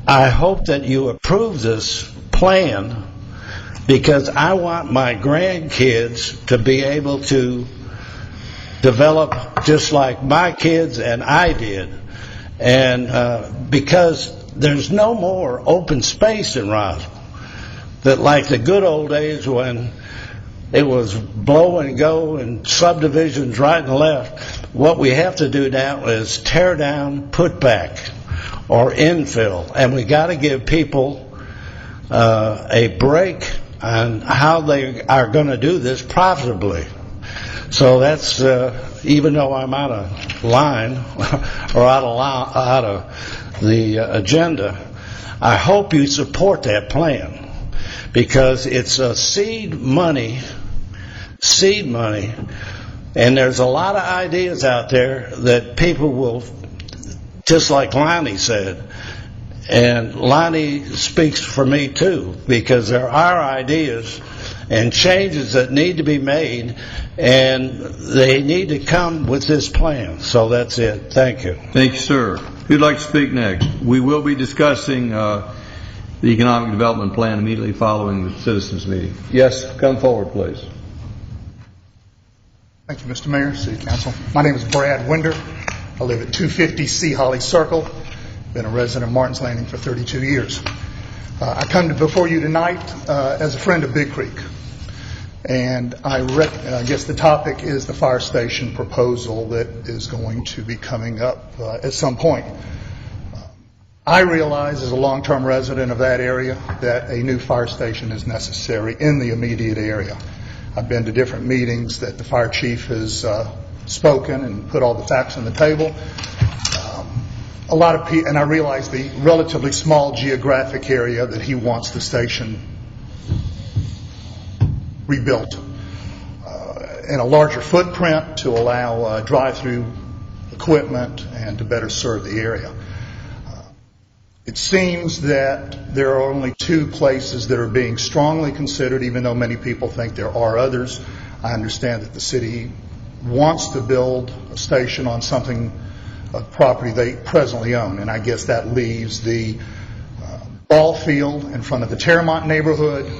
I hope that you approve this plan, because I want my grandkids to be able to develop just like my kids and I did. And because there's no more open space in Roswell, that like the good old days when it was blow and go and subdivisions right and left. What we have to do now is tear down, put back, or infill. And we got to give people a break on how they are going to do this profitably. So that's, even though I'm out of line or out of the agenda, I hope you support that plan, because it's a seed money, and there's a lot of ideas out there that people will, just like Lonnie said, and Lonnie speaks for me too, because there are ideas and changes that need to be made, and they need to come with this plan. So that's it. Thank you. Thank you, sir. Who'd like to speak next? We will be discussing the economic development plan immediately following the citizens meeting. Yes, come forward, please. Thank you, Mr. Mayor, City Council. My name is Brad Winder. I live at 250 C. Holly Circle. Been a resident of Martin's Landing for 32 years. I come before you tonight as a friend of Big Creek. And I guess the topic is the fire station proposal that is going to be coming up at some point. I realize as a long-term resident of that area that a new fire station is necessary in the immediate area. I've been to different meetings that the fire chief has spoken and put all the facts on the table. A lot of people, and I realize the relatively small geographic area that he wants the station rebuilt in a larger footprint to allow drive-through equipment and to better serve the area. It seems that there are only two places that are being strongly considered, even though many people think there are others. I understand that the city wants to build a station on something, a property they presently own, and I guess that leaves the ball field in front of the Terremont neighborhood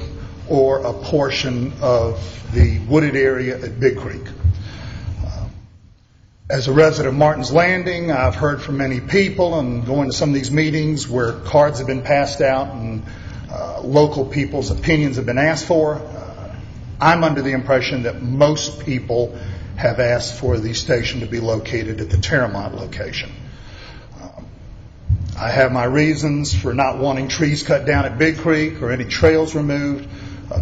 or a portion of the wooded area at Big Creek. As a resident of Martin's Landing, I've heard from many people and going to some of these meetings where cards have been passed out and local people's opinions have been asked for. I'm under the impression that most people have asked for the station to be located at the Terremont location. I have my reasons for not wanting trees cut down at Big Creek or any trails removed.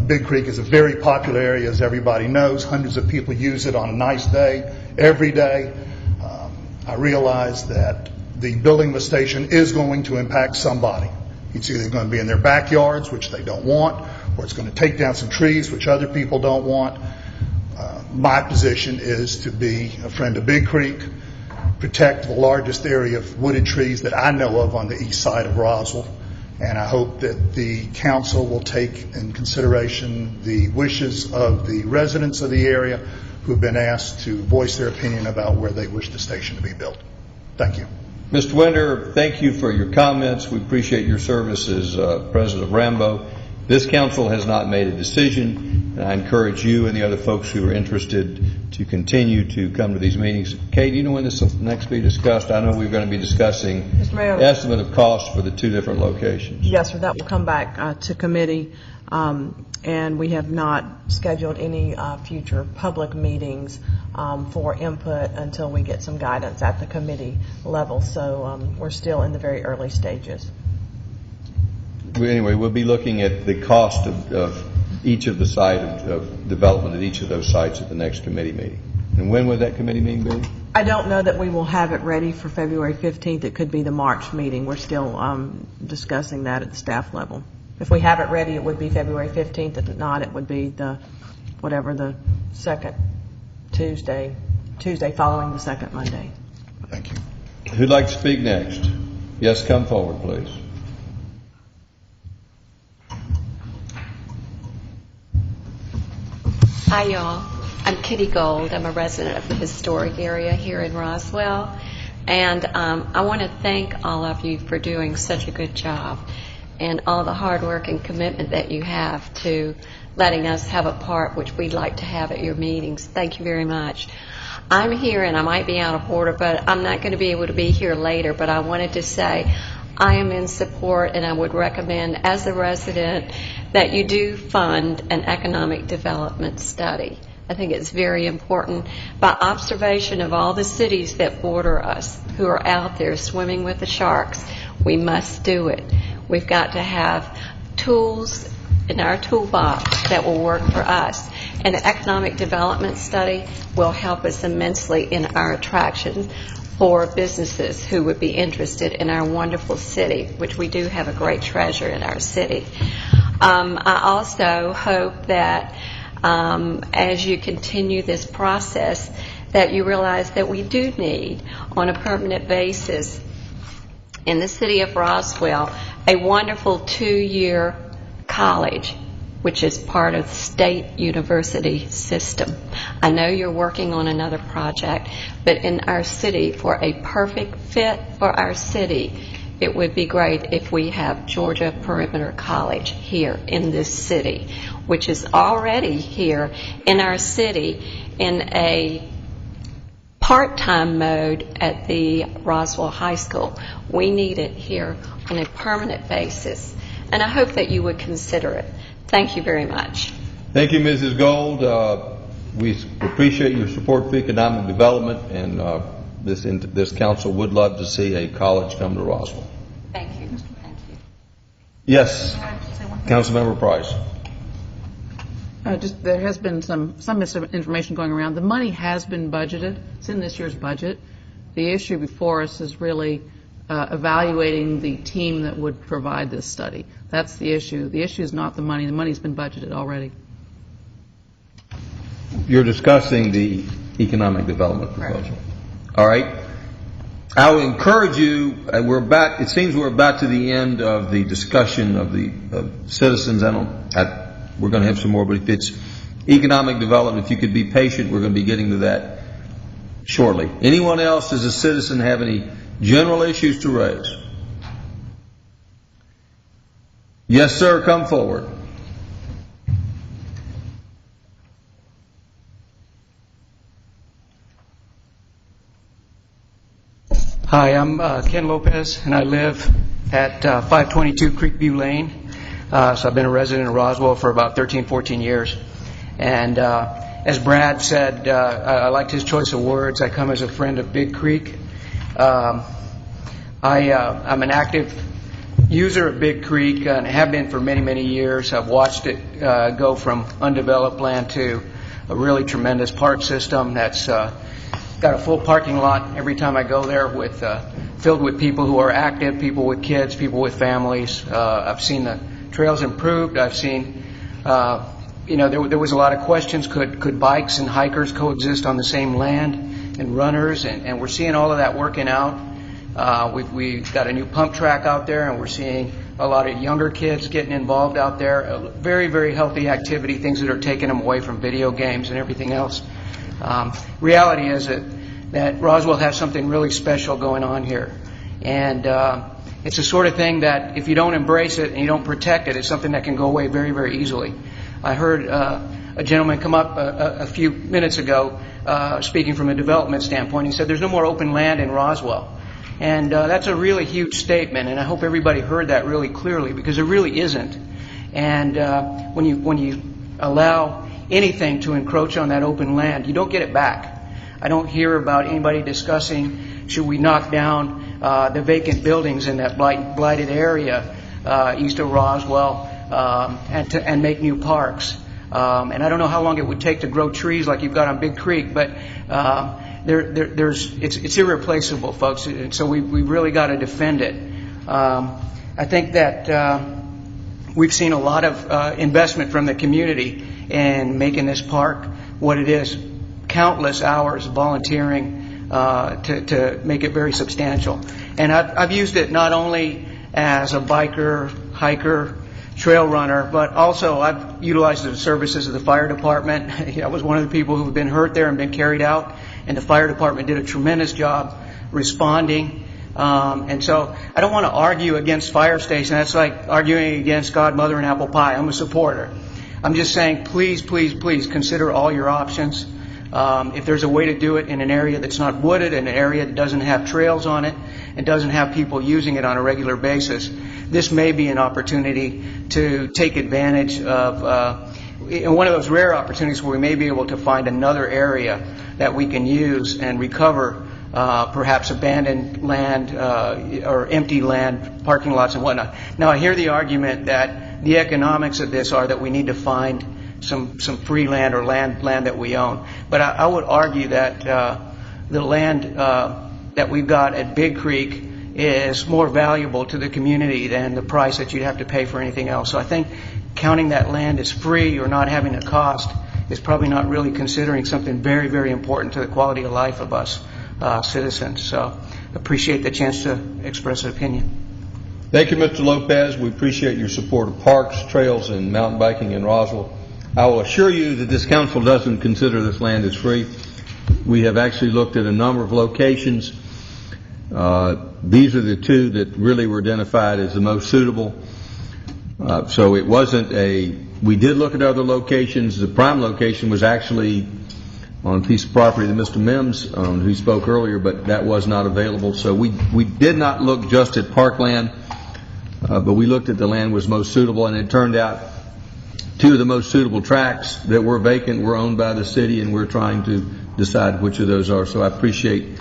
Big Creek is a very popular area, as everybody knows. Hundreds of people use it on a nice day, every day. I realize that the building of a station is going to impact somebody. It's either going to be in their backyards, which they don't want, or it's going to take down some trees, which other people don't want. My position is to be a friend of Big Creek, protect the largest area of wooded trees that I know of on the east side of Roswell, and I hope that the council will take in consideration the wishes of the residents of the area who have been asked to voice their opinion about where they wish the station to be built. Thank you. Mr. Winder, thank you for your comments. We appreciate your service as president of Rambo. This council has not made a decision, and I encourage you and the other folks who are interested to continue to come to these meetings. Kay, do you know when this will next be discussed? I know we're going to be discussing estimate of cost for the two different locations. Yes, sir. That will come back to committee, and we have not scheduled any future public meetings for input until we get some guidance at the committee level. So we're still in the very early stages. Anyway, we'll be looking at the cost of each of the site of development at each of those sites at the next committee meeting. And when would that committee meeting be? I don't know that we will have it ready for February 15th. It could be the March meeting. We're still discussing that at the staff level. If we have it ready, it would be February 15th. If not, it would be the second Tuesday following the second Monday. Thank you. Who'd like to speak next? Yes, come forward, please. Hi, y'all. I'm Kitty Gold. I'm a resident of the historic area here in Roswell. And I want to thank all of you for doing such a good job and all the hard work and commitment that you have to letting us have a part which we'd like to have at your meetings. Thank you very much. I'm here, and I might be out of order, but I'm not going to be able to be here later. But I wanted to say I am in support, and I would recommend as a resident that you do fund an economic development study. I think it's very important. By observation of all the cities that border us who are out there swimming with the sharks, we must do it. We've got to have tools in our toolbox that will work for us. And the economic development study will help us immensely in our attractions for businesses who would be interested in our wonderful city, which we do have a great treasure in our city. I also hope that as you continue this process, that you realize that we do need, on a permanent basis, in the city of Roswell, a wonderful 2-year college, which is part of the state university system. I know you're working on another project, but in our city, for a perfect fit for our city, it would be great if we have Georgia Perimeter College here in this city, which is already here in our city in a part-time mode at the Roswell High School. We need it here on a permanent basis, and I hope that you would consider it. Thank you very much. Thank you, Mrs. Gold. We appreciate your support for economic development, and this council would love to see a college come to Roswell. Thank you. Thank you. Yes, Councilmember Price. There has been some misinformation going around. The money has been budgeted. It's in this year's budget. The issue before us is really evaluating the team that would provide this study. That's the issue. The issue is not the money. The money's been budgeted already. You're discussing the economic development proposal. All right. I would encourage you. It seems we're about to the end of the discussion of the citizens. We're going to have some more, but if it's economic development, if you could be patient, we're going to be getting to that shortly. Anyone else as a citizen have any general issues to raise? Yes, sir. Come forward. Hi, I'm Ken Lopez, and I live at 522 Creekview Lane. So I've been a resident of Roswell for about 13, 14 years. And as Brad said, I liked his choice of words. I come as a friend of Big Creek. I'm an active user of Big Creek and have been for many, many years. I've watched it go from undeveloped land to a really tremendous park system that's got a full parking lot every time I go there with filled with people who are active, people with kids, people with families. I've seen the trails improved. I've seen, there was a lot of questions. Could bikes and hikers coexist on the same land, and runners? And we're seeing all of that working out. We've got a new pump track out there, and we're seeing a lot of younger kids getting involved out there. A very, very healthy activity, things that are taking them away from video games and everything else. Reality is that Roswell has something really special going on here. And it's the sort of thing that if you don't embrace it and you don't protect it, it's something that can go away very, very easily. I heard a gentleman come up a few minutes ago speaking from a development standpoint. He said there's no more open land in Roswell. And that's a really huge statement, and I hope everybody heard that really clearly, because there really isn't. And when you allow anything to encroach on that open land, you don't get it back. I don't hear about anybody discussing, should we knock down the vacant buildings in that blighted area east of Roswell and make new parks. And I don't know how long it would take to grow trees like you've got on Big Creek, but it's irreplaceable, folks. And so we've really got to defend it. I think that we've seen a lot of investment from the community in making this park what it is. Countless hours of volunteering to make it very substantial. And I've used it not only as a biker, hiker, trail runner, but also I've utilized the services of the fire department. I was one of the people who have been hurt there and been carried out, and the fire department did a tremendous job responding. And so I don't want to argue against fire station. That's like arguing against God, Mother, and apple pie. I'm a supporter. I'm just saying, please, please, please consider all your options. If there's a way to do it in an area that's not wooded, in an area that doesn't have trails on it, and doesn't have people using it on a regular basis, this may be an opportunity to take advantage of one of those rare opportunities where we may be able to find another area that we can use and recover perhaps abandoned land or empty land, parking lots and whatnot. Now, I hear the argument that the economics of this are that we need to find some free land or land that we own. But I would argue that the land that we've got at Big Creek is more valuable to the community than the price that you'd have to pay for anything else. So I think counting that land as free or not having a cost is probably not really considering something very, very important to the quality of life of us citizens. So appreciate the chance to express an opinion. Thank you, Mr. Lopez. We appreciate your support of parks, trails, and mountain biking in Roswell. I will assure you that this council doesn't consider this land as free. We have actually looked at a number of locations. These are the two that really were identified as the most suitable. So it wasn't we did look at other locations. The prime location was actually on a piece of property that Mr. Mims owned, who spoke earlier, but that was not available. So we did not look just at parkland, but we looked at the land was most suitable, and it turned out two of the most suitable tracts that were vacant were owned by the city, and we're trying to decide which of those are. So I appreciate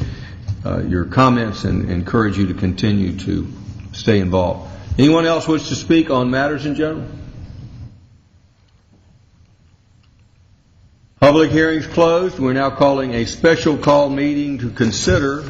your comments and encourage you to continue to stay involved. Anyone else wish to speak on matters in general? Public hearings closed. We're now calling a special call meeting to consider